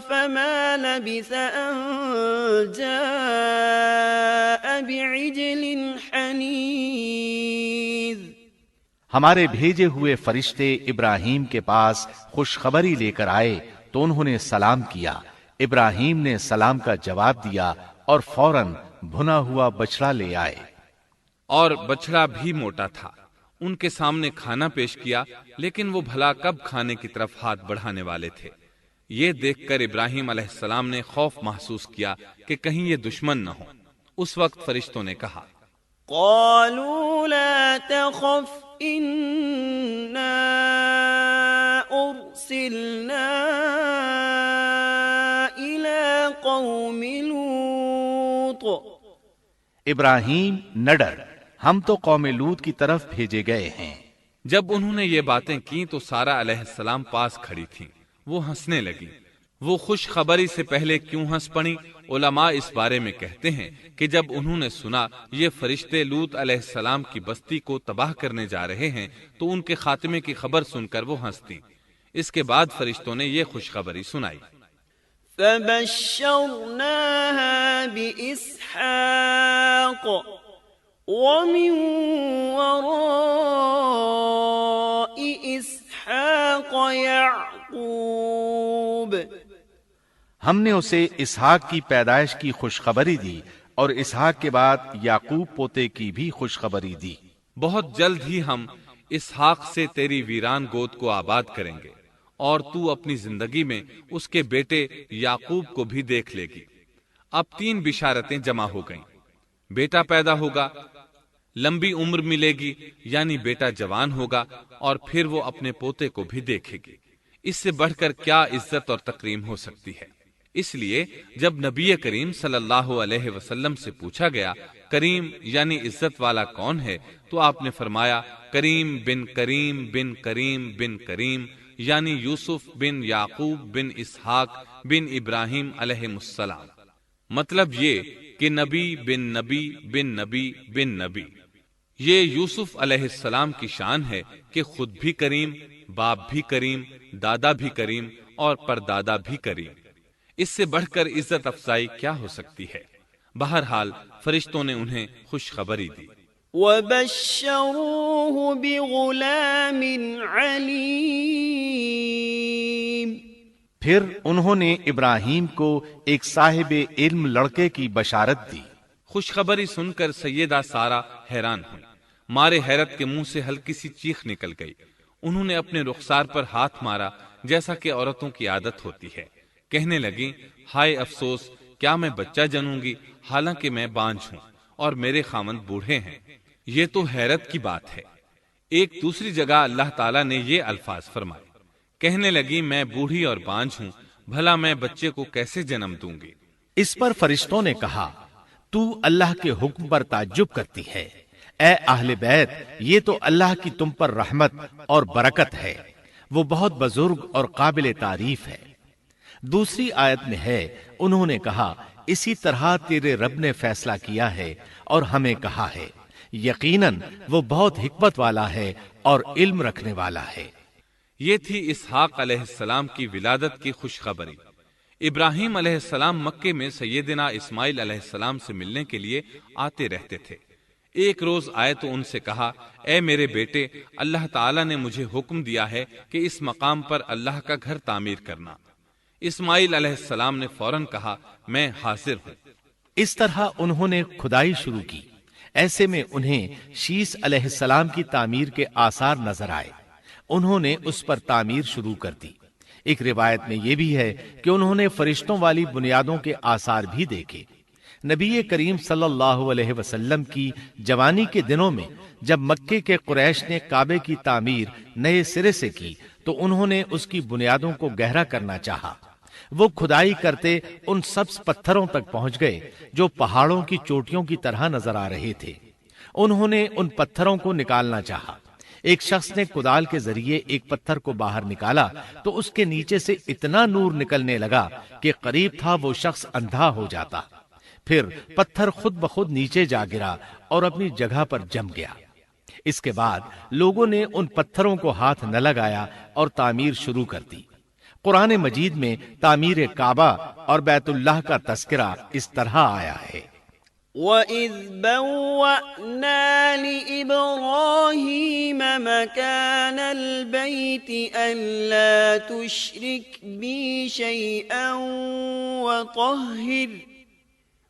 فَمَا لَبِثَ أَن جَاءَ بِعِجْلٍ حَنِيذٍ۔ ہمارے بھیجے ہوئے فرشتے ابراہیم کے پاس خوشخبری لے کر آئے تو انہوں نے سلام کیا۔ ابراہیم نے سلام کا جواب دیا اور فوراً بھنا ہوا بچڑا لے آئے، اور بچڑا بھی موٹا تھا۔ ان کے سامنے کھانا پیش کیا، لیکن وہ بھلا کب کھانے کی طرف ہاتھ بڑھانے والے تھے۔ یہ دیکھ کر ابراہیم علیہ السلام نے خوف محسوس کیا کہ کہیں یہ دشمن نہ ہو۔ اس وقت فرشتوں نے کہا قالوا لا تخف إنا أرسلنا إلى قوم لوط۔ ابراہیم نہ ڈر، ہم تو قوم لوط کی طرف بھیجے گئے ہیں۔ جب انہوں نے یہ باتیں کی تو سارہ علیہ السلام پاس کھڑی تھیں، وہ ہنسنے لگی۔ وہ خوشخبری سے پہلے کیوں ہنس پڑی؟ علماء اس بارے میں کہتے ہیں کہ جب انہوں نے سنا یہ فرشتے لوط علیہ السلام کی بستی کو تباہ کرنے جا رہے ہیں تو ان کے خاتمے کی خبر سن کر وہ ہنستی۔ اس کے بعد فرشتوں نے یہ خوشخبری سنائی۔ فبشرناها بإسحاق ومن وراء إسحاق يعقوب۔ ہم نے اسے اسحاق کی پیدائش کی خوشخبری دی اور اسحاق کے بعد یعقوب پوتے کی بھی خوشخبری دی۔ بہت جلد ہی ہم اسحاق سے تیری ویران گود کو آباد کریں گے، اور تو اپنی زندگی میں اس کے بیٹے یعقوب کو بھی دیکھ لے گی۔ اب 3 بشارتیں جمع ہو گئیں۔ بیٹا پیدا ہوگا، لمبی عمر ملے گی یعنی بیٹا جوان ہوگا، اور پھر وہ اپنے پوتے کو بھی دیکھے گی۔ اس سے بڑھ کر کیا عزت اور تکریم ہو سکتی ہے؟ اس لیے جب نبی کریم صلی اللہ علیہ وسلم سے پوچھا گیا کریم یعنی عزت والا کون ہے، تو آپ نے فرمایا کریم بن کریم بن کریم بن کریم، یعنی یوسف بن یعقوب بن اسحاق بن ابراہیم علیہ السلام۔ مطلب یہ کہ نبی بن نبی بن نبی بن نبی۔ یہ یوسف علیہ السلام کی شان ہے کہ خود بھی کریم، باپ بھی کریم، دادا بھی کریم اور پردادا بھی کریم۔ اس سے بڑھ کر عزت افزائی کیا ہو سکتی ہے؟ بہرحال فرشتوں نے انہیں خوشخبری دی۔ وَبَشَّرُوهُ بِغُلَامٍ عَلِيمٍ۔ پھر انہوں نے ابراہیم کو ایک صاحب علم لڑکے کی بشارت دی۔ خوشخبری سن کر سیدہ سارہ حیران ہوئی، مارے حیرت کے منہ سے ہلکی سی چیخ نکل گئی۔ انہوں نے اپنے رخسار پر ہاتھ مارا جیسا کہ عورتوں کی عادت ہوتی ہے۔ کہنے لگی ہائے افسوس، کیا میں بچہ جنوں گی حالانکہ میں بانجھ ہوں اور میرے خاوند بوڑھے ہیں؟ یہ تو حیرت کی بات ہے۔ ایک دوسری جگہ اللہ تعالیٰ نے یہ الفاظ فرمائے، کہنے لگی میں بوڑھی اور بانجھ ہوں، بھلا میں بچے کو کیسے جنم دوں گی؟ اس پر فرشتوں نے کہا تو اللہ کے حکم پر تعجب کرتی ہے، اے اہل بیت، یہ تو اللہ کی تم پر رحمت اور برکت ہے، وہ بہت بزرگ اور قابل تعریف ہے۔ دوسری آیت میں ہے انہوں نے کہا اسی طرح تیرے رب نے فیصلہ کیا ہے اور ہمیں کہا ہے، یقیناً وہ بہت حکمت والا ہے اور علم رکھنے والا ہے۔ یہ تھی اسحاق علیہ السلام کی ولادت کی خوشخبری۔ ابراہیم علیہ السلام مکے میں سیدنا اسماعیل علیہ السلام سے ملنے کے لیے آتے رہتے تھے۔ ایک روز آئے تو ان سے کہا اے میرے بیٹے، اللہ تعالیٰ نے مجھے حکم دیا ہے کہ اس مقام پر اللہ کا گھر تعمیر کرنا۔ اسماعیل علیہ السلام نے فوراً کہا میں حاضر ہوں۔ اس طرح انہوں نے کھدائی شروع کی۔ ایسے میں انہیں شیس علیہ السلام کی تعمیر کے آثار نظر آئے۔ انہوں نے اس پر تعمیر شروع کر دی۔ ایک روایت میں یہ بھی ہے کہ انہوں نے فرشتوں والی بنیادوں کے آثار بھی دیکھے۔ نبی کریم صلی اللہ علیہ وسلم کی جوانی کے دنوں میں جب مکے کے قریش نے کعبے کی تعمیر نئے سرے سے کی تو انہوں نے اس کی بنیادوں کو گہرا کرنا چاہا۔ وہ کھدائی کرتے ان سبز پتھروں تک پہنچ گئے جو پہاڑوں کی چوٹیوں کی طرح نظر آ رہے تھے۔ انہوں نے ان پتھروں کو نکالنا چاہا۔ ایک شخص نے کدال کے ذریعے ایک پتھر کو باہر نکالا تو اس کے نیچے سے اتنا نور نکلنے لگا کہ قریب تھا وہ شخص اندھا ہو جاتا۔ پھر پتھر خود بخود نیچے جا گرا اور اپنی جگہ پر جم گیا۔ اس کے بعد لوگوں نے ان پتھروں کو ہاتھ نہ لگایا اور تعمیر شروع کر دی۔ قرآن مجید میں تعمیر کعبہ اور بیت اللہ کا تذکرہ اس طرح آیا ہے۔ وَإِذْ بَوَّأْنَا لِإِبْرَاهِيمَ مَكَانَ الْبَيْتِ أَلَّا تُشْرِكْ بِي شَيْئًا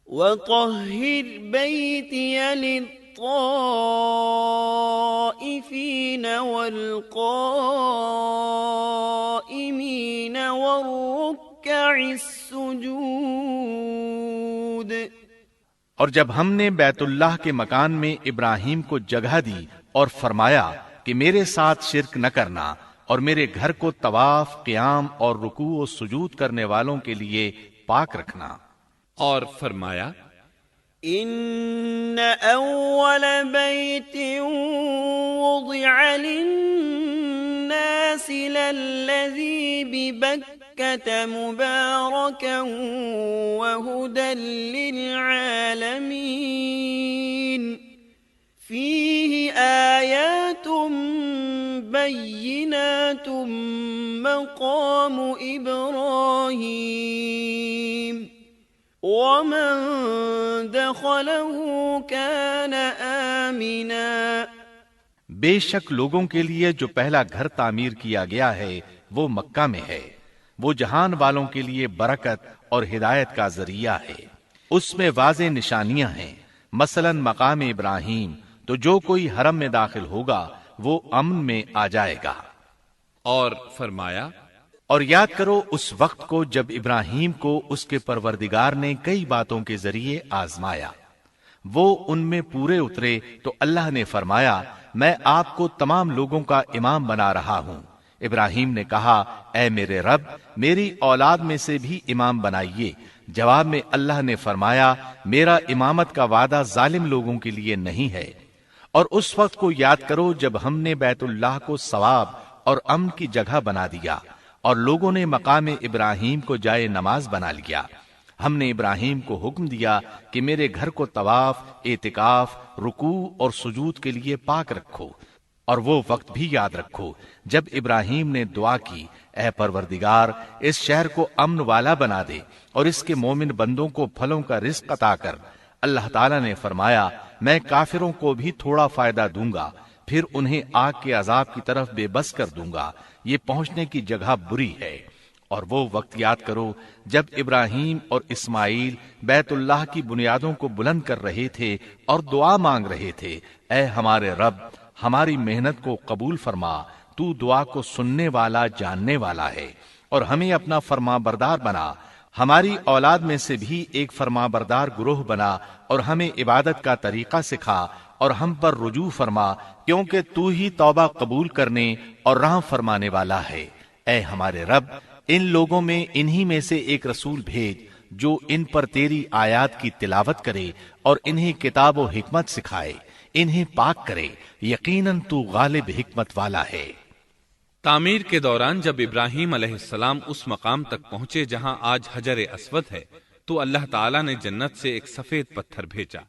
وَطَهِّرْ بَيْتِيَ لِلطَّائِفِينَ وَالْقَائِمِينَ وَالرُّكَّعِ السُّجُودِ۔ اور جب ہم نے بیت اللہ کے مکان میں ابراہیم کو جگہ دی اور فرمایا کہ میرے ساتھ شرک نہ کرنا اور میرے گھر کو طواف، قیام اور رکوع و سجود کرنے والوں کے لیے پاک رکھنا، اور فرمایا ان اول بیت وضع للناس للذی ببکۃ مبارکا وہدی للعالمین فیہ آیات بینات مقام ابراہیم ومن دخلہ کان آمنا۔ بے شک لوگوں کے لیے جو پہلا گھر تعمیر کیا گیا ہے وہ مکہ میں ہے، وہ جہان والوں کے لیے برکت اور ہدایت کا ذریعہ ہے۔ اس میں واضح نشانیاں ہیں، مثلا مقام ابراہیم، تو جو کوئی حرم میں داخل ہوگا وہ امن میں آ جائے گا۔ اور فرمایا اور یاد کرو اس وقت کو جب ابراہیم کو اس کے پروردگار نے کئی باتوں کے ذریعے آزمایا، وہ ان میں پورے اترے تو اللہ نے فرمایا میں آپ کو تمام لوگوں کا امام بنا رہا ہوں۔ ابراہیم نے کہا اے میرے رب میری اولاد میں سے بھی امام بنائیے۔ جواب میں اللہ نے فرمایا میرا امامت کا وعدہ ظالم لوگوں کے لیے نہیں ہے۔ اور اس وقت کو یاد کرو جب ہم نے بیت اللہ کو ثواب اور امن کی جگہ بنا دیا اور لوگوں نے مقام ابراہیم کو جائے نماز بنا لیا۔ ہم نے ابراہیم کو حکم دیا کہ میرے گھر کو طواف، اعتکاف، رکوع اور سجود کے لیے پاک رکھو، اور وہ وقت بھی یاد رکھو جب ابراہیم نے دعا کی اے پروردگار اس شہر کو امن والا بنا دے اور اس کے مومن بندوں کو پھلوں کا رزق عطا کر۔ اللہ تعالیٰ نے فرمایا میں کافروں کو بھی تھوڑا فائدہ دوں گا، پھر انہیں آگ کے عذاب کی طرف بے بس کر دوں گا، یہ پہنچنے کی جگہ بری ہے۔ اور وہ وقت یاد کرو جب ابراہیم اور اسماعیل بیت اللہ کی بنیادوں کو بلند کر رہے تھے اور دعا مانگ رہے تھے اے ہمارے رب ہماری محنت کو قبول فرما، تو دعا کو سننے والا جاننے والا ہے، اور ہمیں اپنا فرما بردار بنا، ہماری اولاد میں سے بھی ایک فرما بردار گروہ بنا، اور ہمیں عبادت کا طریقہ سکھا اور ہم پر رجوع فرما، کیونکہ تو ہی توبہ قبول کرنے اور رحم فرمانے والا ہے۔ اے ہمارے رب ان لوگوں میں انہی میں سے ایک رسول بھیج جو ان پر تیری آیات کی تلاوت کرے اور انہیں کتاب و حکمت سکھائے، انہیں پاک کرے، یقیناً تو غالب حکمت والا ہے۔ تعمیر کے دوران جب ابراہیم علیہ السلام اس مقام تک پہنچے جہاں آج حجر اسود ہے تو اللہ تعالیٰ نے جنت سے ایک سفید پتھر بھیجا۔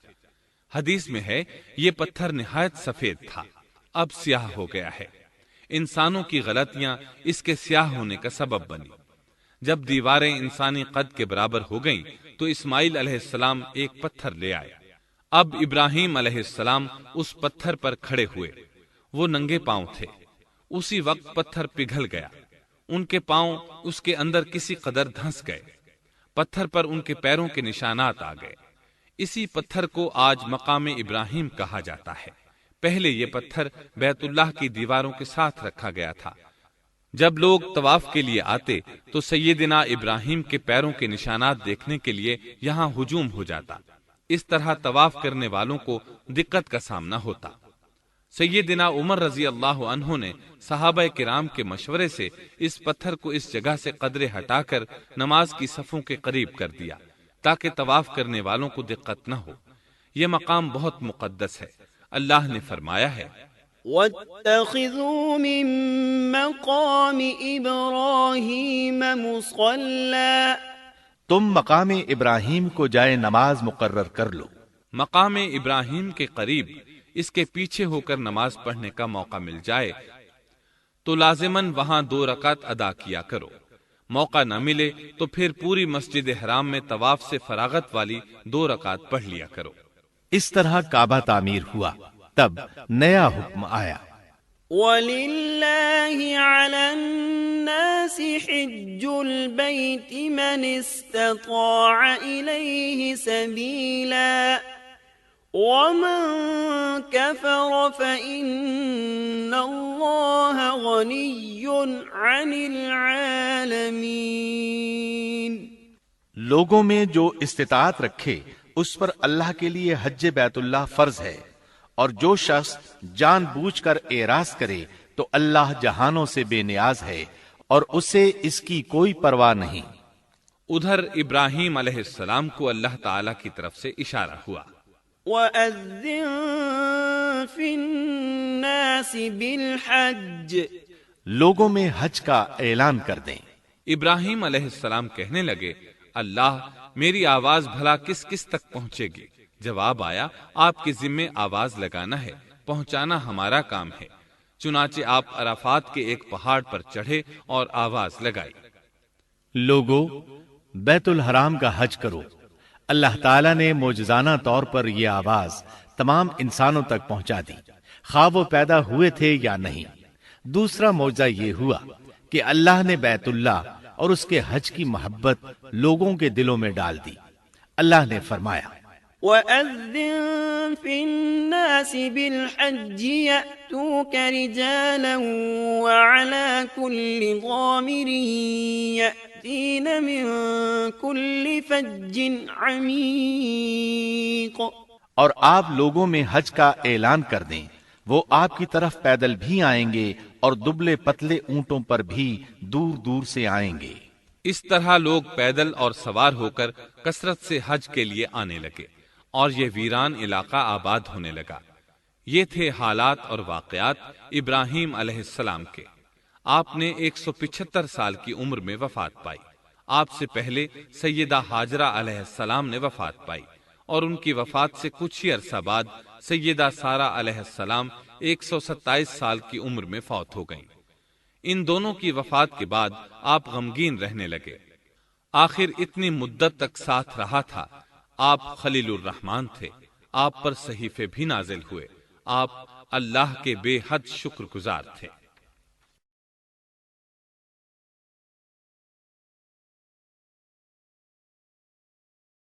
حدیث میں ہے یہ پتھر نہایت سفید تھا، اب سیاہ ہو گیا ہے۔ انسانوں کی غلطیاں اس کے سیاہ ہونے کا سبب بنی۔ جب دیواریں انسانی قد کے برابر ہو گئیں تو اسماعیل علیہ السلام ایک پتھر لے آئے۔ اب ابراہیم علیہ السلام اس پتھر پر کھڑے ہوئے، وہ ننگے پاؤں تھے۔ اسی وقت پتھر پگھل گیا، ان کے پاؤں اس کے اندر کسی قدر دھنس گئے، پتھر پر ان کے پیروں کے نشانات آ گئے۔ اسی پتھر کو آج مقام ابراہیم کہا جاتا ہے۔ پہلے یہ پتھر بیت اللہ کی دیواروں کے ساتھ رکھا گیا تھا۔ جب لوگ طواف کے لیے آتے تو سیدنا ابراہیم کے پیروں کے نشانات دیکھنے کے لیے یہاں ہجوم ہو جاتا۔ اس طرح طواف کرنے والوں کو دقت کا سامنا ہوتا۔ سیدنا عمر رضی اللہ عنہ نے صحابہ کرام کے مشورے سے اس پتھر کو اس جگہ سے قدرے ہٹا کر نماز کی صفوں کے قریب کر دیا تاکہ طواف کرنے والوں کو دقت نہ ہو۔ یہ مقام بہت مقدس ہے۔ اللہ نے فرمایا ہے، وَاتَّخِذُوا مِن مَّقَامِ إِبْرَاهِيمَ مُصَلًّى، تم مقام ابراہیم کو جائے نماز مقرر کر لو۔ مقام ابراہیم کے قریب اس کے پیچھے ہو کر نماز پڑھنے کا موقع مل جائے تو لازماً وہاں 2 رکعت ادا کیا کرو۔ موقع نہ ملے تو پھر پوری مسجد حرام میں طواف سے فراغت والی 2 رکعت پڑھ لیا کرو۔ اس طرح کعبہ تعمیر ہوا، تب نیا حکم آیا، وَلِلَّهِ عَلَى النَّاسِ حِجُّ الْبَيْتِ مَنِ اسْتَطَاعَ إِلَيْهِ سَبِيلًا وَمَن كَفَرَ فَإِنَّ اللَّهَ غَنِيٌّ عَنِ الْعَالَمِينَ۔ لوگوں میں جو استطاعت رکھے اس پر اللہ کے لیے حج بیت اللہ فرض ہے، اور جو شخص جان بوجھ کر اعراض کرے تو اللہ جہانوں سے بے نیاز ہے اور اسے اس کی کوئی پرواہ نہیں۔ ادھر ابراہیم علیہ السلام کو اللہ تعالی کی طرف سے اشارہ ہوا، وَأَذِّن فِي النَّاسِ بِالْحَجِّ، لوگوں میں حج کا اعلان کر دیں۔ ابراہیم علیہ السلام کہنے لگے، اللہ میری آواز بھلا کس کس تک پہنچے گی؟ جواب آیا، آپ کے ذمے آواز لگانا ہے، پہنچانا ہمارا کام ہے۔ چنانچہ آپ عرفات کے ایک پہاڑ پر چڑھے اور آواز لگائی، لوگو بیت الحرام کا حج کرو۔ اللہ تعالیٰ نے معجزانہ طور پر یہ آواز تمام انسانوں تک پہنچا دی، خواہ وہ پیدا ہوئے تھے یا نہیں۔ دوسرا معجزہ یہ ہوا کہ اللہ نے بیت اللہ اور اس کے حج کی محبت لوگوں کے دلوں میں ڈال دی۔ اللہ نے فرمایا، وَأَذِّن فِي النَّاسِ بِالْحَجِّ يَأْتُوكَ رِجَالًا وَعَلَى كُلِّ ضَامِرٍ يَأْتِينَ مِن كُلِّ فَجٍّ عَمِيقٍ۔ اور آپ لوگوں میں حج کا اعلان کر دیں، وہ آپ کی طرف پیدل بھی آئیں گے اور دبلے پتلے اونٹوں پر بھی دور دور سے آئیں گے۔ اس طرح لوگ پیدل اور سوار ہو کر کثرت سے حج کے لیے آنے لگے اور یہ ویران علاقہ آباد ہونے لگا۔ یہ تھے حالات اور واقعات ابراہیم علیہ السلام کے۔ آپ نے 175 سال کی عمر میں وفات پائی۔ آپ سے پہلے سیدہ ہاجرہ علیہ السلام نے وفات پائی اور ان کی وفات سے کچھ ہی عرصہ بعد سیدہ سارہ علیہ السلام 127 سال کی عمر میں فوت ہو گئیں۔ ان دونوں کی وفات کے بعد آپ غمگین رہنے لگے۔ آخر اتنی مدت تک ساتھ رہا تھا۔ آپ خلیل الرحمن تھے، آپ پر صحیفے بھی نازل ہوئے، آپ اللہ کے بے حد شکر گزار تھے۔